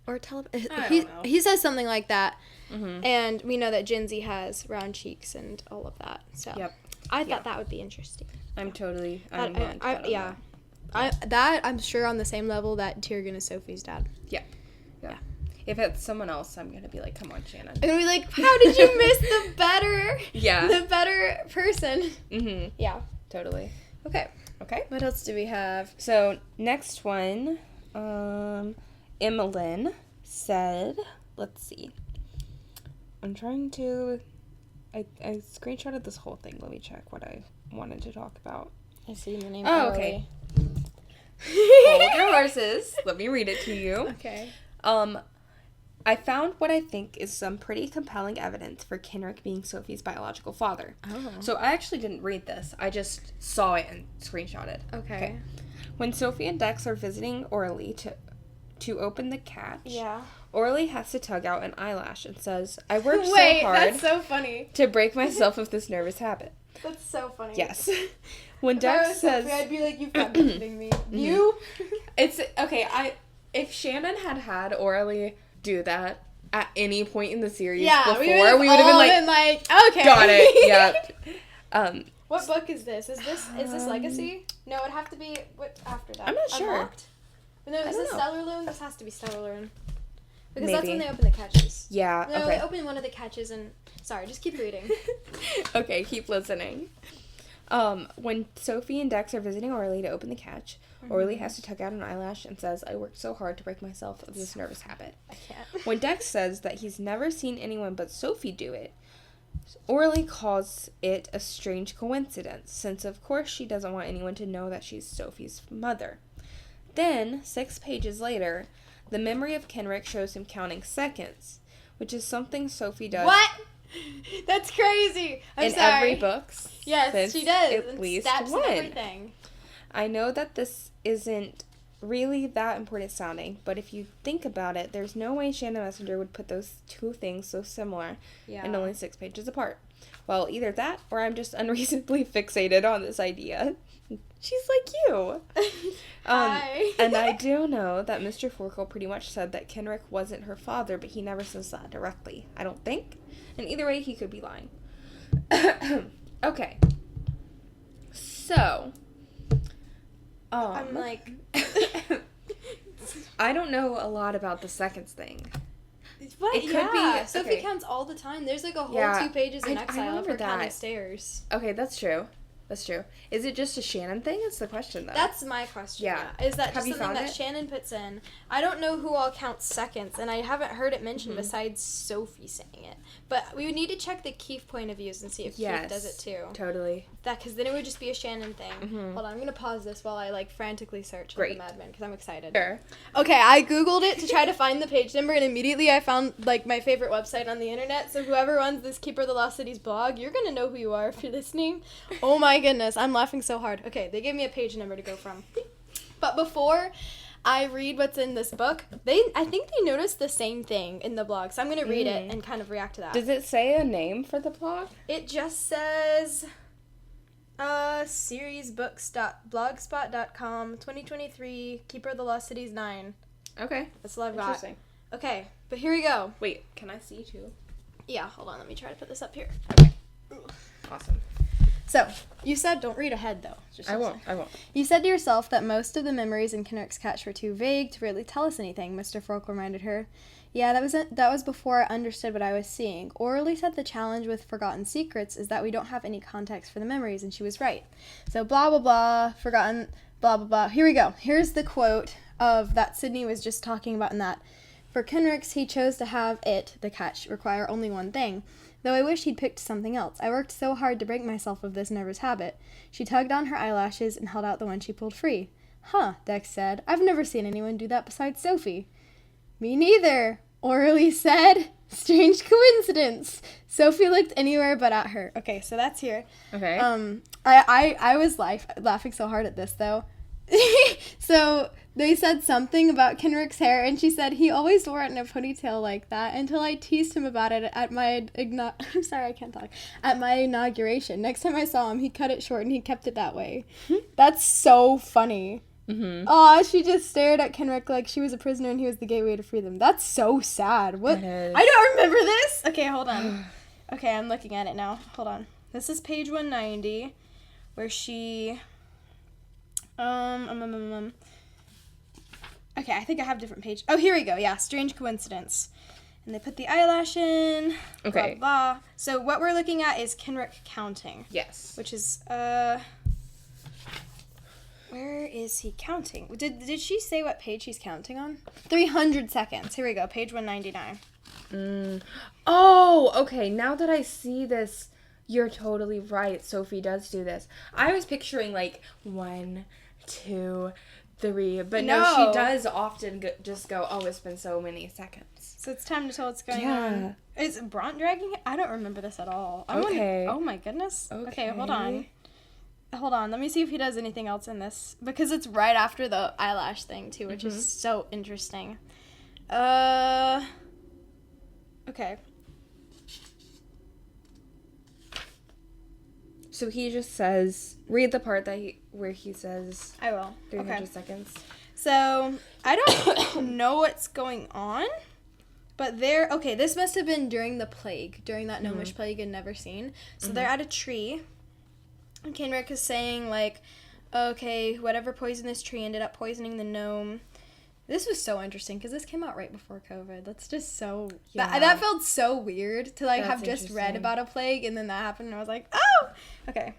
or don't know. he says something like that. Mm-hmm. And we know that Jinsey has round cheeks and all of that. So Yep. I thought that would be interesting. I'm totally. I'm sure on the same level that Tyrion is Sophie's dad. Yeah. If it's someone else, I'm gonna be like, come on, Shannon. And be like, how did you miss the better? Yeah. The better person. Mm-hmm. Yeah. Totally. Okay. Okay. What else do we have? So next one, Emmeline said, let's see. I'm trying to. I screenshotted this whole thing. Let me check what I wanted to talk about. I see the name. Oh, okay. Hold your horses. Let me read it to you. Okay. I found what I think is some pretty compelling evidence for Kenrick being Sophie's biological father. Oh. So I actually didn't read this. I just saw it and screenshotted. Okay. When Sophie and Dex are visiting Orly to open the catch, Yeah. Orly has to tug out an eyelash and says, I worked so Wait, hard that's so funny. to break myself of this nervous habit. That's so funny. Yes. When If I Dex was says... Sophie, I'd be like, you've got to be kidding me. You? It's... Okay, if Shannon had Orly do that at any point in the series before, we would have been like, okay. got it, yeah. What book is this? Is this Legacy? No, it'd have to be what after that. I'm not sure. Unlocked? No, is this Stellar Loon? This has to be Stellar Loon. Because that's when Maybe. they open the catches. Yeah, No, okay. they open one of the catches and... Sorry, just keep reading. Okay, keep listening. When Sophie and Dex are visiting Orly to open the catch, Orly has to tug out an eyelash and says, I worked so hard to break myself of this nervous habit. I can't. When Dex says that he's never seen anyone but Sophie do it, Orly calls it a strange coincidence, since of course she doesn't want anyone to know that she's Sophie's mother. Then, 6 pages later, the memory of Kenrick shows him counting seconds, which is something Sophie does. What? That's crazy. I'm in sorry. every book. Yes, she does. At and least steps one. and everything. I know that this isn't really that important sounding, but if you think about it, there's no way Shannon Messenger would put those two things so similar and only 6 pages apart. Well, either that, or I'm just unreasonably fixated on this idea. She's like you. Hi. And I do know that Mr. Forkle pretty much said that Kenrick wasn't her father, but he never says that directly, I don't think. And either way, he could be lying. Okay. So, I'm like... I don't know a lot about the seconds thing. What? It could be... Sophie okay. counts all the time. There's like a whole Yeah, 2 pages in I Exile of remember her counting that. stairs. Okay, that's true. That's true. Is it just a Shannon thing? That's the question, though. That's my question. Yeah. Is that Have just you something found that it? Shannon puts in? I don't know who all counts seconds, and I haven't heard it mentioned besides Sophie saying it. But we would need to check the Keith point of views and see if Keith does it too. Totally. Because then it would just be a Shannon thing. Mhm. Hold on, I'm gonna pause this while I frantically search Great. the Mad Men because I'm excited. Sure. Okay, I googled it to try to find the page number, and immediately I found my favorite website on the internet. So whoever runs this Keeper of the Lost Cities blog, you're gonna know who you are if you're listening. Oh my goodness, I'm laughing so hard. Okay, they gave me a page number to go from. But before I read what's in this book, I think they noticed the same thing in the blog. So I'm gonna read it and kind of react to that. Does it say a name for the blog? It just says seriesbooks.blogspot.com 2023 Keeper of the Lost Cities 9. Okay. That's all I've got. Interesting. Okay, but here we go. Wait, can I see too? Yeah, hold on, let me try to put this up here. Okay. Awesome. So, you said don't read ahead though. I won't. You said to yourself that most of the memories in Kenrick's catch were too vague to really tell us anything, Mr. Fork reminded her. Yeah, that was before I understood what I was seeing. Orly said the challenge with Forgotten Secrets is that we don't have any context for the memories, and she was right. So blah, blah, blah, forgotten, blah, blah, blah. Here we go. Here's the quote of that Sydney was just talking about in that. For Kenrick's, he chose to have it, the catch, require only one thing. Though I wish he'd picked something else. I worked so hard to break myself of this nervous habit. She tugged on her eyelashes and held out the one she pulled free. Huh, Dex said. I've never seen anyone do that besides Sophie. Me neither, Orly said. Strange coincidence. Sophie looked anywhere but at her. Okay, so that's here. Okay. I was laughing so hard at this, though. So they said something about Kenrick's hair, and she said he always wore it in a ponytail like that until I teased him about it at my I'm sorry, I can't talk. At my inauguration. Next time I saw him, he cut it short and he kept it that way. That's so funny. Mm-hmm. Oh, she just stared at Kenrick like she was a prisoner and he was the gateway to freedom. That's so sad. What? It is. I don't remember this. Okay, hold on. Okay, I'm looking at it now. Hold on. This is page 190, where she. Okay, I think I have a different page. Oh, here we go. Yeah, strange coincidence. And they put the eyelash in. Okay. Blah, blah. So what we're looking at is Kenrick counting. Yes. Which is, where is he counting? Did she say what page he's counting on? 300 seconds. Here we go, page 199. Oh, okay. Now that I see this, you're totally right. Sophie does do this. I was picturing like 1, 2, 3, but no, she does often just go, oh, it's been so many seconds. So it's time to tell what's going on. Is Bront dragging it? I don't remember this at all. Oh my goodness. Okay, hold on. Hold on. Let me see if he does anything else in this. Because it's right after the eyelash thing, too, which is so interesting. Okay. So he just says, read the part where he says, I will. 300 seconds. So, I don't know what's going on, but this must have been during the plague, during that gnomish plague in Neverseen. So they're at a tree, and Kenrick is saying, like, okay, whatever poisoned this tree ended up poisoning the gnome. This was so interesting, because this came out right before COVID. That's just so... Yeah. That felt so weird to, like, have just read about a plague, and then that happened, and I was like, oh! Okay.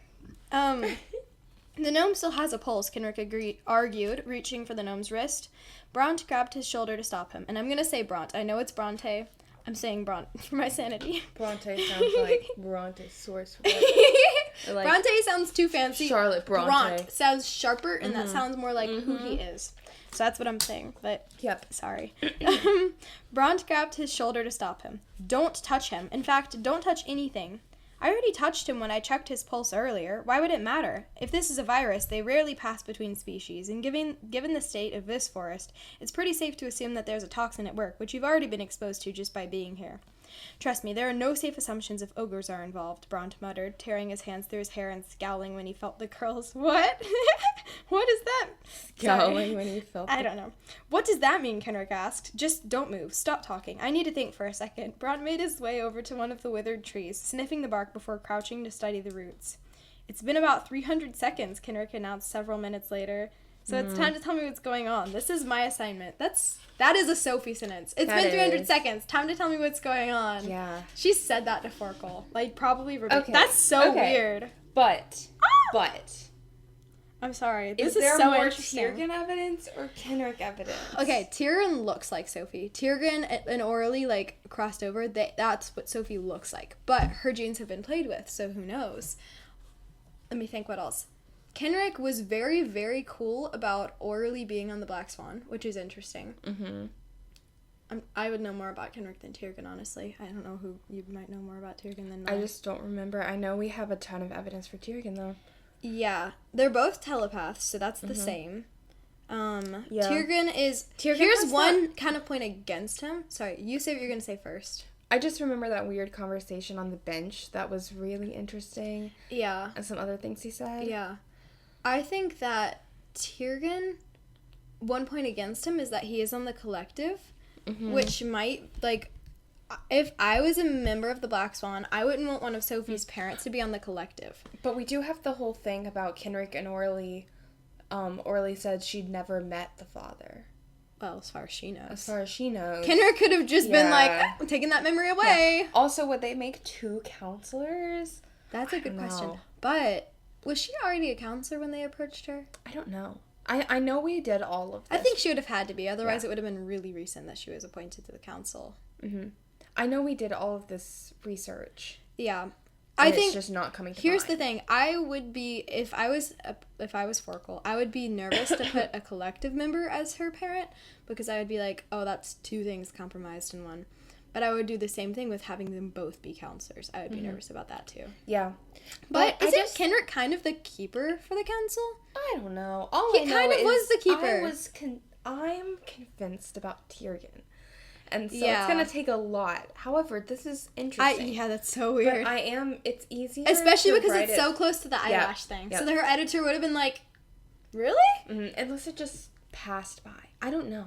The gnome still has a pulse, Kenrick argued, reaching for the gnome's wrist. Bront grabbed his shoulder to stop him. And I'm going to say Bront. I know it's Bronte. I'm saying Bront for my sanity. Bronte sounds like Brontosaurus. Like Bronte sounds too fancy. Charlotte Bronte. Bront sounds sharper, and that sounds more like who he is. So that's what I'm saying, but sorry. Bront grabbed his shoulder to stop him. Don't touch him. In fact, don't touch anything. I already touched him when I checked his pulse earlier. Why would it matter? If this is a virus, they rarely pass between species, and given the state of this forest, it's pretty safe to assume that there's a toxin at work, which you've already been exposed to just by being here. Trust me, there are no safe assumptions if ogres are involved, Bront muttered, tearing his hands through his hair and scowling when he felt the curls. What? What is that? Scowling when he felt I don't know. What does that mean, Kenrick asked. Just don't move. Stop talking. I need to think for a second. Bront made his way over to one of the withered trees, sniffing the bark before crouching to study the roots. It's been about 300 seconds, Kenrick announced several minutes later. So it's time to tell me what's going on. This is my assignment. That is a Sophie sentence. It's been 300 seconds. Time to tell me what's going on. Yeah. She said that to Forkel. Like, probably okay. That's so weird. But. I'm sorry. This is there so more interesting. Tiergan evidence or Kenrick evidence? Okay, Tiergan looks like Sophie. Tiergan and Orly, like, crossed over. That's what Sophie looks like. But her genes have been played with, so who knows? Let me think what else. Kenrick was very, very cool about Orly being on the Black Swan, which is interesting. I would know more about Kenrick than Tiergan, honestly. I don't know who you might know more about Tiergan than I just don't remember. I know we have a ton of evidence for Tiergan, though. Yeah. They're both telepaths, so that's the same. Tiergan is... Here's one kind of point against him. Sorry, you say what you're going to say first. I just remember that weird conversation on the bench. That was really interesting. Yeah. And some other things he said. Yeah. I think that Tiergan, one point against him is that he is on the collective, which might, like, if I was a member of the Black Swan, I wouldn't want one of Sophie's parents to be on the collective. But we do have the whole thing about Kenrick and Orly. Orly said she'd never met the father. Well, as far as she knows. As far as she knows. Kenrick could have just been like, I'm taking that memory away. Yeah. Also, would they make 2 counselors? That's a good question. But... was she already a counselor when they approached her? I don't know. I know we did all of this. I think she would have had to be. Otherwise, it would have been really recent that she was appointed to the council. I know we did all of this research. Yeah. I think it's just not coming to mind. Here's the thing. I would be, if I was Forkel, I would be nervous to put a collective member as her parent because I would be like, oh, that's 2 things compromised in one. But I would do the same thing with having them both be counselors. I would be nervous about that, too. Yeah. But isn't Kenrick kind of the keeper for the council? I don't know. He kind of was the keeper. I'm convinced about Tiergan. And so it's going to take a lot. However, this is interesting. Yeah, that's so weird. But it's easier especially because it's so close to the eyelash thing. Yep. So her editor would have been like, really? Unless it just passed by. I don't know.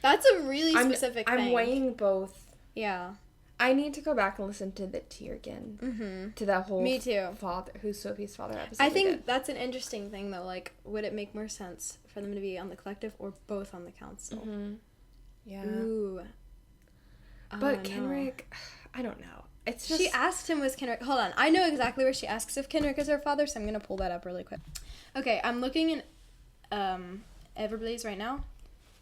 That's a really specific thing. I'm weighing both. Yeah. I need to go back and listen to the tea again. Mm-hmm. To that whole Me too. Who's Sophie's father episode. I think that's an interesting thing, though. Like, would it make more sense for them to be on the collective or both on the council? Mm-hmm. Yeah. Ooh. But Kenrick, I don't know. It's just... She asked him, was Kenrick... Hold on. I know exactly where she asks if Kenrick is her father, so I'm going to pull that up really quick. Okay, I'm looking in Everblaze right now.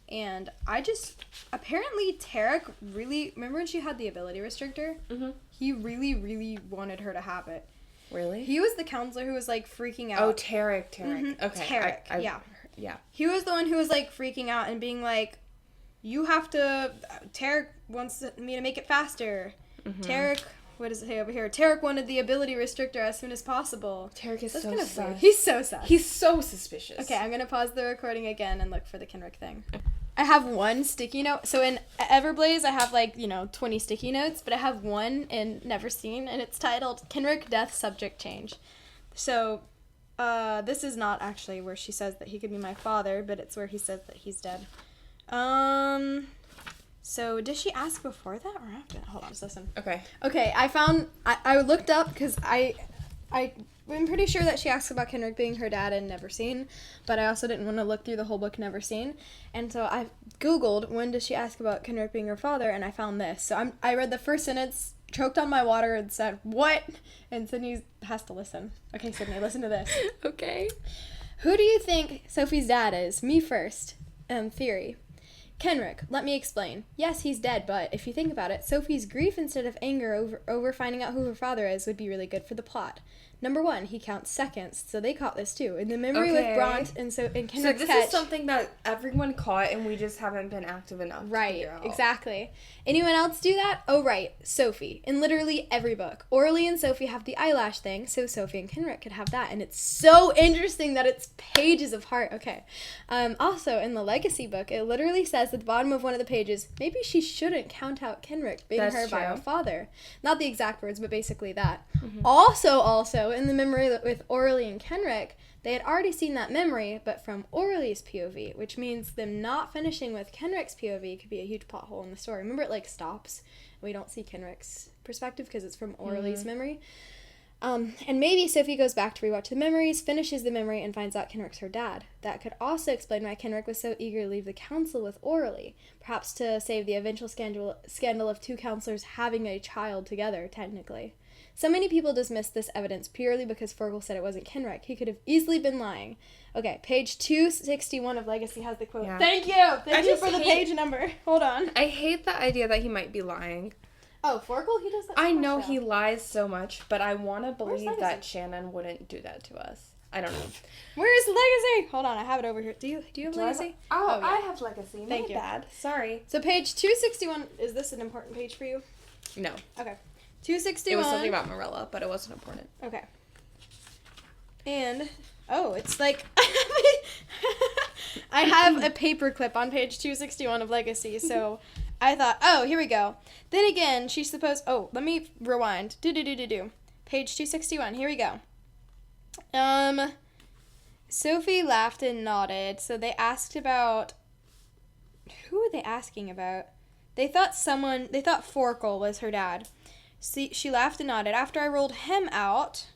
And I just... Apparently, Tarek really... Remember when she had the ability restrictor? Mm-hmm. He really, really wanted her to have it. Really? He was the counselor who was, like, freaking out. Oh, Tarek. Mm-hmm. Okay. Tarek, yeah. Yeah. He was the one who was, like, freaking out and being like, you have to... Tarek wants me to make it faster. Mm-hmm. Tarek... What does it say over here? Tarek wanted the ability restrictor as soon as possible. Tarek is That's so sus. weird. He's so sus. He's so suspicious. Okay, I'm going to pause the recording again and look for the Kenrick thing. I have one sticky note. So in Everblaze, I have 20 sticky notes, but I have one in Never Seen, and it's titled Kenrick Death Subject Change. So this is not actually where she says that he could be my father, but it's where he says that he's dead. So did she ask before that or after? Hold on, just listen. Okay. Okay, I looked up because I'm pretty sure that she asked about Kenrick being her dad in Never Seen, but I also didn't want to look through the whole book Never Seen, and so I Googled when does she ask about Kenrick being her father, and I found this. So I read the first sentence, choked on my water, and said, what? And Sydney has to listen. Okay, Sydney, listen to this. Okay. Who do you think Sophie's dad is? Me first. Theory. Kenrick, let me explain. Yes, he's dead, but if you think about it, Sophie's grief instead of anger over finding out who her father is would be really good for the plot. Number 1, he counts seconds, so they caught this too. In the memory with Bront and Kenrick's So this catch, is something that everyone caught and we just haven't been active enough to figure out. Exactly. Anyone else do that? Oh, right. Sophie. In literally every book. Orly and Sophie have the eyelash thing, so Sophie and Kenrick could have that. And it's so interesting that it's pages of heart. Okay. Also, in the Legacy book, it literally says at the bottom of one of the pages, maybe she shouldn't count out Kenrick being her bio father. Not the exact words, but basically that. Mm-hmm. Also, in the memory with Orly and Kenrick, they had already seen that memory, but from Orly's POV, which means them not finishing with Kenrick's POV could be a huge plot hole in the story. Remember, it stops, and we don't see Kenrick's perspective because it's from Orly's memory. And maybe Sophie goes back to rewatch the memories, finishes the memory, and finds out Kenrick's her dad. That could also explain why Kenrick was so eager to leave the council with Orly, perhaps to save the eventual scandal of two counselors having a child together, technically. So many people dismiss this evidence purely because Fergal said it wasn't Kenrick. He could have easily been lying. Okay, page 261 of Legacy has the quote. Yeah. Thank you! Thank you for the page number. Hold on. I hate the idea that he might be lying. Oh, Fergal? He does that I know he lies so much, but I want to believe that Shannon wouldn't do that to us. I don't know. Where's Legacy? Hold on, I have it over here. Do you have Legacy? Yeah. I have Legacy. Thank you. Bad. Sorry. So page 261, is this an important page for you? No. Okay. 261. It was something about Marilla, but it wasn't important. Okay. And, it's I have a paper clip on page 261 of Legacy, so I thought, here we go. Then again, she's supposed, let me rewind. Page 261, here we go. Sophie laughed and nodded, so they asked about, who were they asking about? They thought Forkle was her dad. She laughed and nodded. After I rolled him out,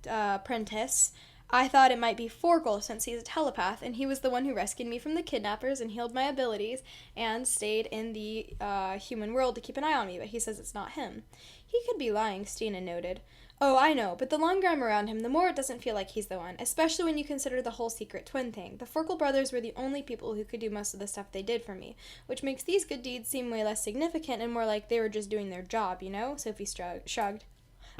Prentice, I thought it might be Forkle since he's a telepath, and he was the one who rescued me from the kidnappers and healed my abilities and stayed in the human world to keep an eye on me, but he says it's not him. He could be lying, Stina noted. Oh, I know, but the longer I'm around him, the more it doesn't feel like he's the one, especially when you consider the whole secret twin thing. The Forkle brothers were the only people who could do most of the stuff they did for me, which makes these good deeds seem way less significant and more like they were just doing their job, you know? Sophie shrugged.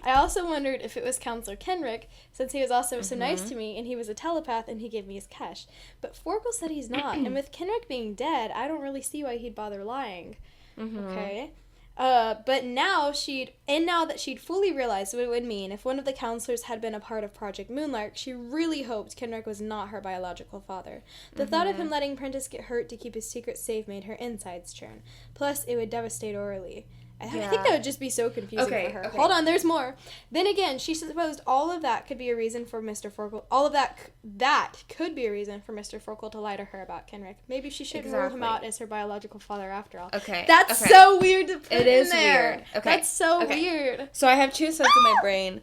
I also wondered if it was Counselor Kenrick, since he was also so nice to me, and he was a telepath, and he gave me his cash. But Forkle said he's not, and with Kenrick being dead, I don't really see why he'd bother lying. Okay? But now that she'd fully realized what it would mean if one of the counselors had been a part of Project Moonlark, she really hoped Kenrick was not her biological father. The thought of him letting Prentice get hurt to keep his secret safe made her insides churn. Plus, it would devastate Orly. I think that would just be so confusing for her. Okay. Hold on, there's more. Then again, she supposed all of that could be a reason for Mr. Forkle. All of that could be a reason for Mr. Forkle to lie to her about Kenrick. Maybe she shouldn't rule him out as her biological father after all. Okay. That's so weird to put in there. It is weird. Okay. That's so weird. So I have two sides in my brain.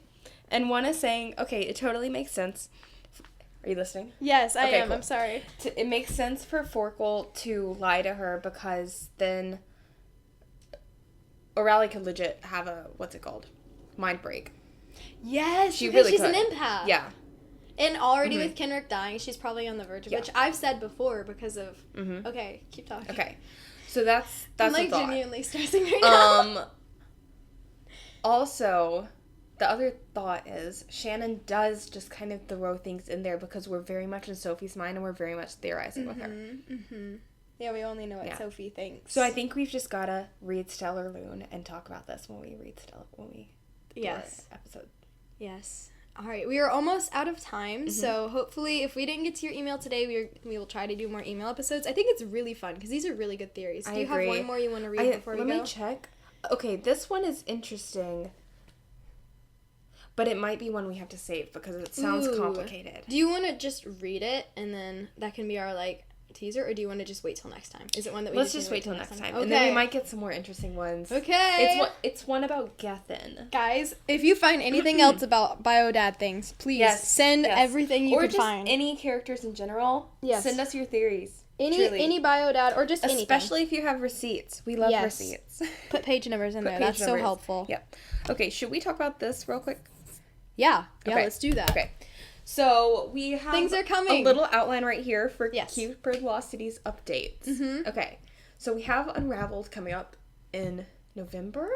And one is saying, okay, it totally makes sense. Are you listening? Yes, I am. Cool. I'm sorry. It makes sense for Forkle to lie to her because then O'Reilly could legit have a, what's it called? Mind break. Yes, she's an empath. Yeah. And already with Kenrick dying, she's probably on the verge of which I've said before because of... Okay, keep talking. Okay. So that's I'm, like, genuinely stressing right now. Also... The other thought is Shannon does just kind of throw things in there because we're very much in Sophie's mind and we're very much theorizing with her. Yeah, we only know what Sophie thinks. So I think we've just gotta read Stellar Loon and talk about this when we read do our episode. Yes. All right, we are almost out of time, so hopefully if we didn't get to your email today, we will try to do more email episodes. I think it's really fun because these are really good theories. Do you have one more you want to read before we go? Let me check. Okay, this one is interesting. But it might be one we have to save because it sounds complicated. Do you want to just read it and then that can be our, teaser? Or do you want to just wait till next time? Is it one that we Let's just wait till next time. Okay. And then we might get some more interesting ones. Okay. It's one about Gethin. Guys, if you find anything else about Bio-Dad things, please send everything you can find. Or just any characters in general. Yes. Send us your theories. Any Bio-Dad or just anything. Especially if you have receipts. We love receipts. Put page numbers in there. That's so helpful. Yep. Okay, should we talk about this real quick? Yeah, let's do that. Okay. So we have things are coming. A little outline right here for Cupid Lost Cities updates. Okay. So we have Unraveled coming up in November?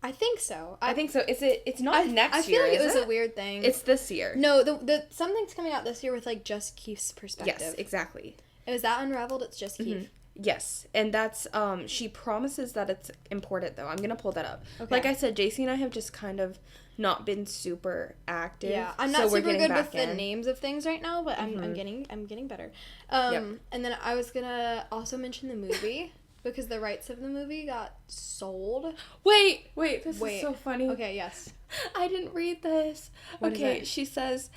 I think so. I think so. It's not next year. I feel like it was a weird thing. It's this year. No, the something's coming out this year with just Keith's perspective. Yes, exactly. Is that Unraveled? It's just Keith. Yes, and that's she promises that it's important though. I'm gonna pull that up. Okay. Like I said, JC and I have just kind of not been super active. Yeah, I'm not super good with the names of things right now, but I'm getting better. And then I was gonna also mention the movie because the rights of the movie got sold. Wait, this is so funny. Okay, yes. I didn't read this. What okay, she says.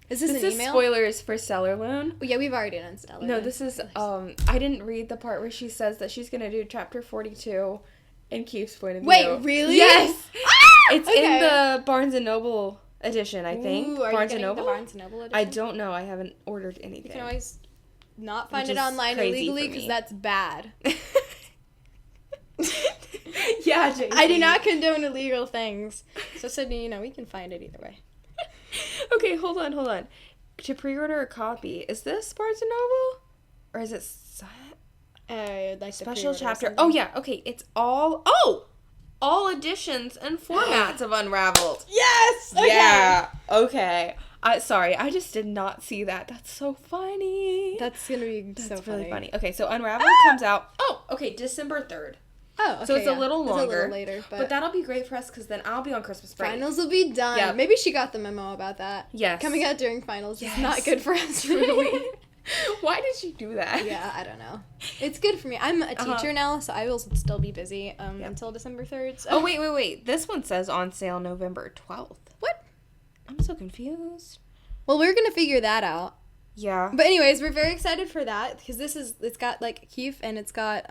Is this an email? Spoilers for Stellar Loon. Oh, yeah, we've already done Stellar Loon. No, this is, I didn't read the part where she says that she's gonna do chapter 42 in Keith's point of view. Wait, really? Yes! It's in the Barnes & Noble edition, I think. Ooh, are you getting the Barnes & Noble edition? I don't know. I haven't ordered anything. You can always not find it online illegally because that's bad. Yeah, JC. I do not condone illegal things. So, we can find it either way. Okay, hold on. To pre-order a copy, is this Barnes & Noble? Or is it special chapter? Oh, yeah. Okay, it's all editions and formats of Unraveled. Yes! Okay. Yeah. Okay. Sorry, I just did not see that. That's so funny. That's going to be so funny. Really funny. Okay, so Unraveled comes out, December 3rd. Oh, okay, so it's a little longer. It's a little later, but that'll be great for us because then I'll be on Christmas break. Finals will be done. Yeah. Maybe she got the memo about that. Yes. Coming out during finals is not good for us, really. Why did she do that? Yeah, I don't know. It's good for me. I'm a teacher now, so I will still be busy until December 3rd. So. Oh, wait. This one says on sale November 12th. What? I'm so confused. Well, we're going to figure that out. Yeah. But anyways, we're very excited for that because it's got Keith and it's got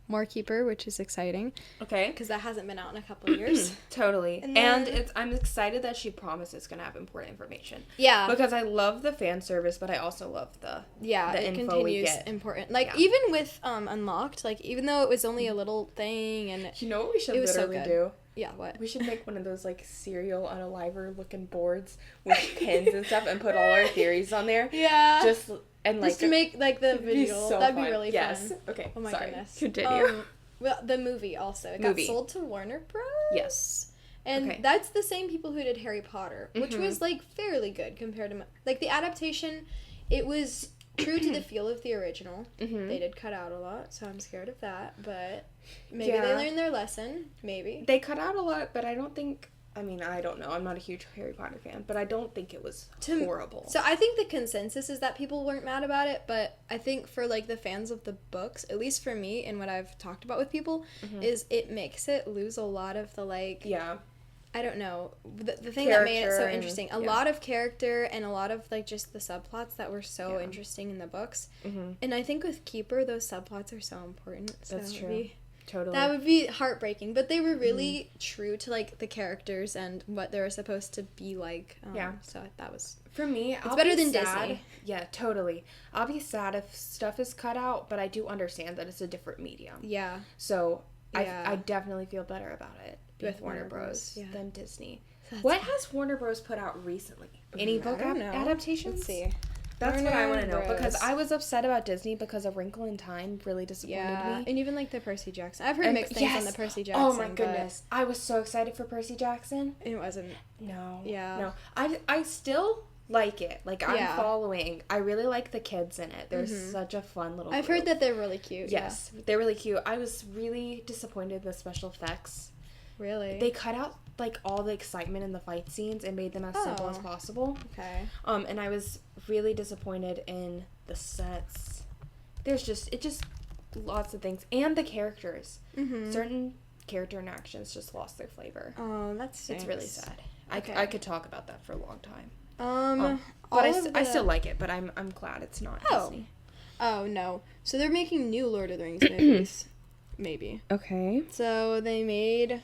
Moorkeeper, which is exciting. Okay. Because that hasn't been out in a couple of years. Totally. And I'm excited that she promises it's going to have important information. Yeah. Because I love the fan service, but I also love the info we get. Important. Even with Unlocked, even though it was only a little thing and... You know what we should literally do? Yeah, what? We should make one of those, cereal unaliver looking boards with pins and stuff and put all our theories on there. Yeah. Just to make, the visual. That'd be really fun. Yes. Okay. Oh my goodness. Continue. Well, the movie also. It got sold to Warner Bros. Yes. And that's the same people who did Harry Potter, which was, fairly good compared to... the adaptation, it was true to the feel of the original. Mm-hmm. They did cut out a lot, so I'm scared of that, but maybe they learned their lesson. Maybe. They cut out a lot, but I don't think... I mean, I don't know. I'm not a huge Harry Potter fan, but I don't think it was horrible. So I think the consensus is that people weren't mad about it, but I think for, like, the fans of the books, at least for me and what I've talked about with people, is it makes it lose a lot of the, like... Yeah. I don't know. The thing that made it so Character interesting. and- A lot of character and a lot of, like, just the subplots that were so interesting in the books. Mm-hmm. And I think with Keeper, those subplots are so important. So That's it true. would be- Totally. That would be heartbreaking. But they were really true to, like, the characters and what they were supposed to be like. Yeah. So that was... For me, It's better than sad. Disney. Yeah, totally. I'll be sad if stuff is cut out, but I do understand that it's a different medium. Yeah. So Yeah. I definitely feel better about it with Warner Bros. Yeah. Than Disney. That's What has Warner Bros. Put out recently? Any book I don't know. adaptations? Let's see. That's what I want to know, Warner because Bros. I was upset about Disney because A Wrinkle in Time really disappointed Yeah. me. And even, like, the Percy Jackson. I've heard And- mixed things on yes! the Percy Jackson. Oh my but goodness. I was so excited for Percy Jackson. It wasn't... No. Yeah. No. I still like it. Like, I'm Yeah. following. I really like the kids in it. They're such a fun little I've group. heard that they're really cute. Yes. They're really cute. I was really disappointed in the special effects. Yeah. Really? They cut out, like, all the excitement in the fight scenes and made them as simple as Oh. possible. Okay. And I was really disappointed in the sets. There's just lots of things. And the characters. Mm-hmm. Certain character interactions just lost their flavor. Oh, that's It's really sad. Okay. I could talk about that for a long time. But I still like it, but I'm glad it's not Disney. Oh, no. So they're making new Lord of the Rings movies. Maybe. Okay. So they made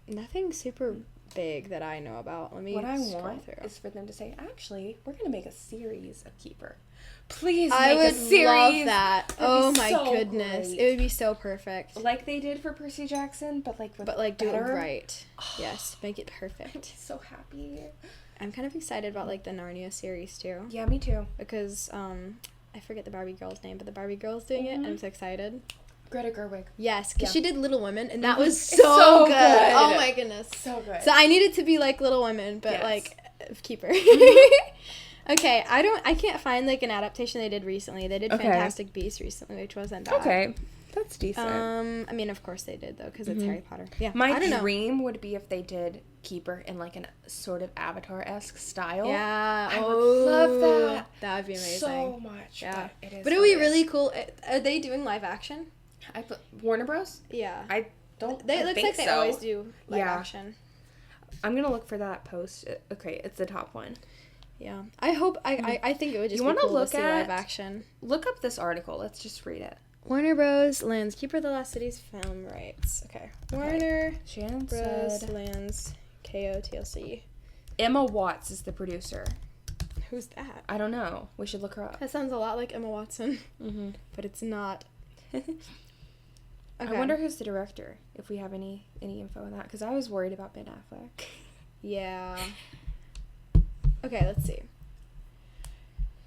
nothing super big that I know about. Let me What I scroll want through. is for them to say, actually, we're going to make a series of Keeper. Please I make would a series. love that. That'd Oh be my so goodness. great. It would be so perfect. Like they did for Percy Jackson, but like with But, like, do it better. right. Yes, make it perfect. So happy. I'm kind of excited about, like, the Narnia series, too. Yeah, me too. Because, I forget the Barbie girl's name, but the Barbie girl's doing it, and I'm so excited. Greta Gerwig. Yes, because Yeah. she did Little Women, and that Mhm. was It's so, so good. good. Oh my goodness. So good. So I needed to be like Little Women, but Yes. like Keeper. Okay, I can't find like an adaptation they did recently. They did Okay. Fantastic Beasts recently, which wasn't bad. Okay. That's decent. I mean, of course they did though, because it's Harry Potter. Yeah. My I don't know. dream would be if they did Keeper in like an sort of Avatar-esque style. Yeah. I would love that. That would be amazing. So much. Yeah. But it is. But it would be really cool. Are they doing live action? I put Warner Bros. Yeah. I don't. It I looks think like they so. always do live Yeah. action. I'm gonna look for that post. Okay, it's the top one. Yeah. I hope. I think it would just You be wanna cool look to see at- live action. Look up this article. Let's just read it. Warner Bros. lands Keeper of the Lost Cities film rights. Okay. Warner Shannon Bros. said lands KO TLC. Emma Watts is the producer. Who's that? I don't know. We should look her up. That sounds a lot like Emma Watson, Mm-hmm. but it's not. I wonder who's the director. If we have any info on that, because I was worried about Ben Affleck. Yeah. Okay, let's see.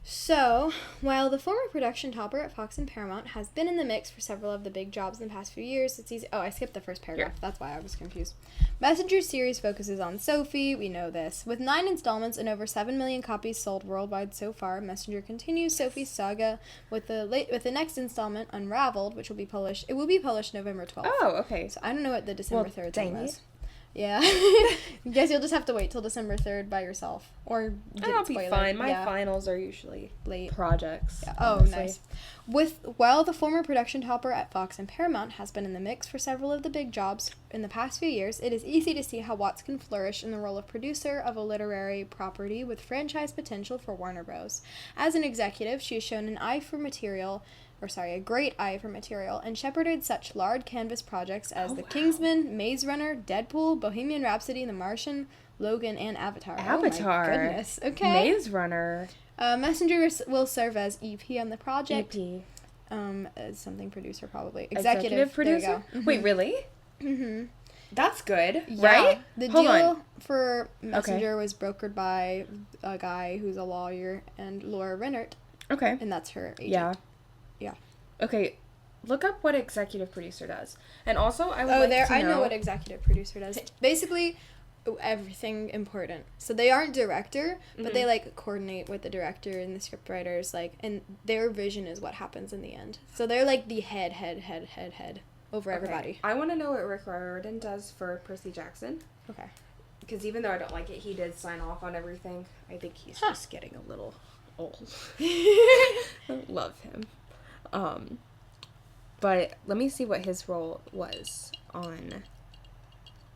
So, while the former production topper at Fox and Paramount has been in the mix for several of the big jobs in the past few years, it's easy. Oh, I skipped the first paragraph. Yeah. That's why I was confused. Messenger's series focuses on Sophie. We know this. With 9 installments and over 7 million copies sold worldwide so far, Messenger continues Sophie's saga with the next installment, Unraveled, which will be published. It will be published November 12th. Oh, okay. So I don't know what the December Well, 3rd thing dang was. it. Yeah. Guess you'll just have to wait till December 3rd by yourself. Or get I'll it be spoiled. fine. My Yeah. finals are usually Late. projects. Yeah. Oh, honestly. nice. While the former production topper at Fox and Paramount has been in the mix for several of the big jobs in the past few years, it is easy to see how Watts can flourish in the role of producer of a literary property with franchise potential for Warner Bros. As an executive, she has shown a great eye for material, and shepherded such large canvas projects as The Kingsman, Maze Runner, Deadpool, Bohemian Rhapsody, The Martian, Logan, and Avatar. Avatar. Oh my goodness. Okay. Maze Runner. Messenger will serve as EP on the project. EP. As something producer probably. Executive producer? There you go. Wait, really? Mm-hmm. That's good, Yeah. right? The Hold deal on. for Messenger was brokered by a guy who's a lawyer and Laura Rennert, Okay. and that's her agent. Yeah. Yeah. Okay, look up what executive producer does. And also, I would Oh, like to I know what executive producer does. Basically, everything important. So they aren't director, but they like coordinate with the director and the script writers, like, and their vision is what happens in the end. So they're like the head over everybody. I want to know what Rick Riordan does for Percy Jackson. Okay. because even though I don't like it, he did sign off on everything. I think he's just getting a little old. Love him. But let me see what his role was on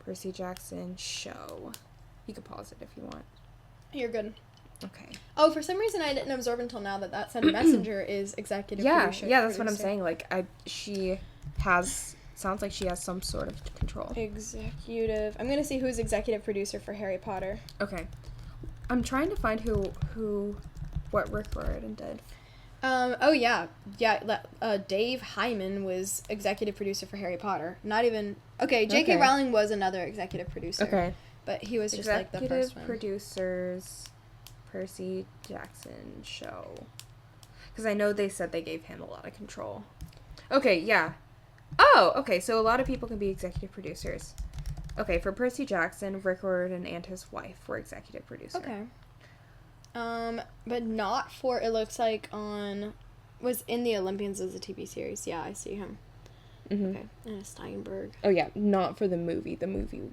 Percy Jackson show. You can pause it if you want. You're good. Okay. Oh, for some reason I didn't absorb until now that Send Messenger is executive producer. Yeah, that's what I'm saying. Like, sounds like she has some sort of control. Executive. I'm gonna see who's executive producer for Harry Potter. Okay. I'm trying to find what Rick Riordan did. Dave Hyman was executive producer for Harry Potter. Not even... Okay, J.K. Rowling was another executive producer. Okay. But he was just like the first one. Executive producers, Percy Jackson show. Because I know they said they gave him a lot of control. Okay, yeah. Oh, okay, so a lot of people can be executive producers. Okay, for Percy Jackson, Rick Riordan and his wife were executive producer. Okay. But not for, it looks like was in the Olympians as a TV series. Yeah, I see him. Mm-hmm. Okay. And Steinberg. Oh, yeah, not for the movie. The movie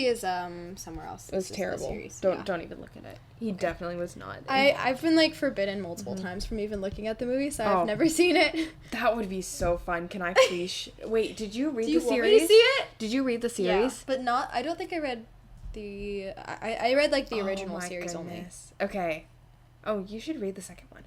is somewhere else. It was terrible. Don't even look at it. He definitely was not. I've been like forbidden multiple times from even looking at the movie, so I've never seen it. That would be so fun. Can I please wait, did you read the series? Do you want me to see it? Did you read the series? Yeah, but I don't think I read I read like the original series only. Okay. Oh, you should read the second one.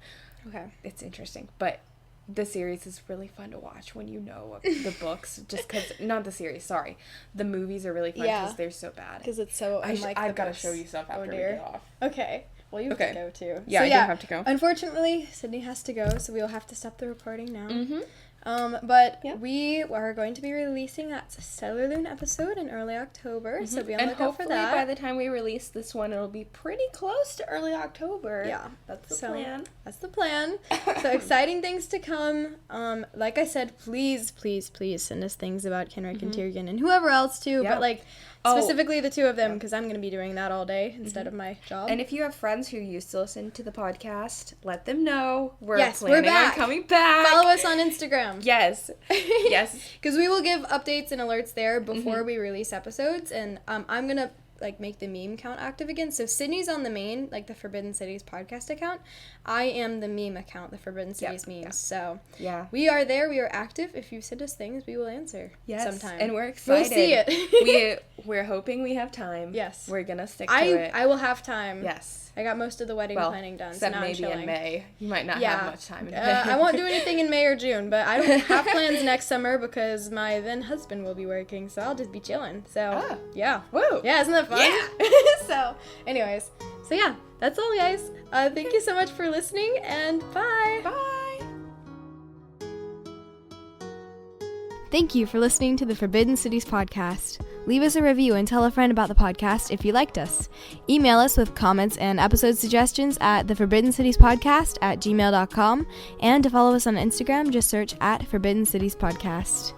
Okay. It's interesting, but the series is really fun to watch when you know the books. Just because, not the series, sorry. The movies are really fun because they're so bad. Because it's so unlike I've got to show you stuff after we get off. Okay. Well, you have to go too. Yeah, so, I do have to go. Unfortunately, Sydney has to go, so we'll have to stop the recording now. Mm-hmm. But we are going to be releasing that Stellar Loon episode in early October, so be on the lookout for that. And hopefully by the time we release this one, it'll be pretty close to early October. Yeah. That's the plan. That's the plan. So exciting things to come. Like I said, please send us things about Kenrick and Tyrion and whoever else too, but like specifically the two of them, because I'm going to be doing that all day instead of my job. And if you have friends who used to listen to the podcast, let them know. We're we're back. On coming back. Follow us on Instagram. Yes. Yes. Because we will give updates and alerts there before we release episodes. And I'm going to make the meme account active again. So Sydney's on the main, the Forbidden Cities podcast account. I am the meme account, the Forbidden Cities memes. Yep. So we are there. We are active. If you send us things, we will answer. Yes. Sometime. And we're excited. We'll see it. We're hoping we have time. Yes. We're going to stick to it. I will have time. Yes. I got most of the wedding planning done. Except so now maybe I'm in May. You might not have much time in May. I won't do anything in May or June, but I don't have plans next summer because my then husband will be working, so I'll just be chilling. So, yeah. Woo! Yeah, isn't that fun? Yeah! So, anyways. So, yeah, that's all, guys. Thank you so much for listening, and bye! Bye! Thank you for listening to the Forbidden Cities podcast. Leave us a review and tell a friend about the podcast if you liked us. Email us with comments and episode suggestions at theforbiddencitiespodcast@gmail.com, and to follow us on Instagram, just search @Forbidden Cities Podcast.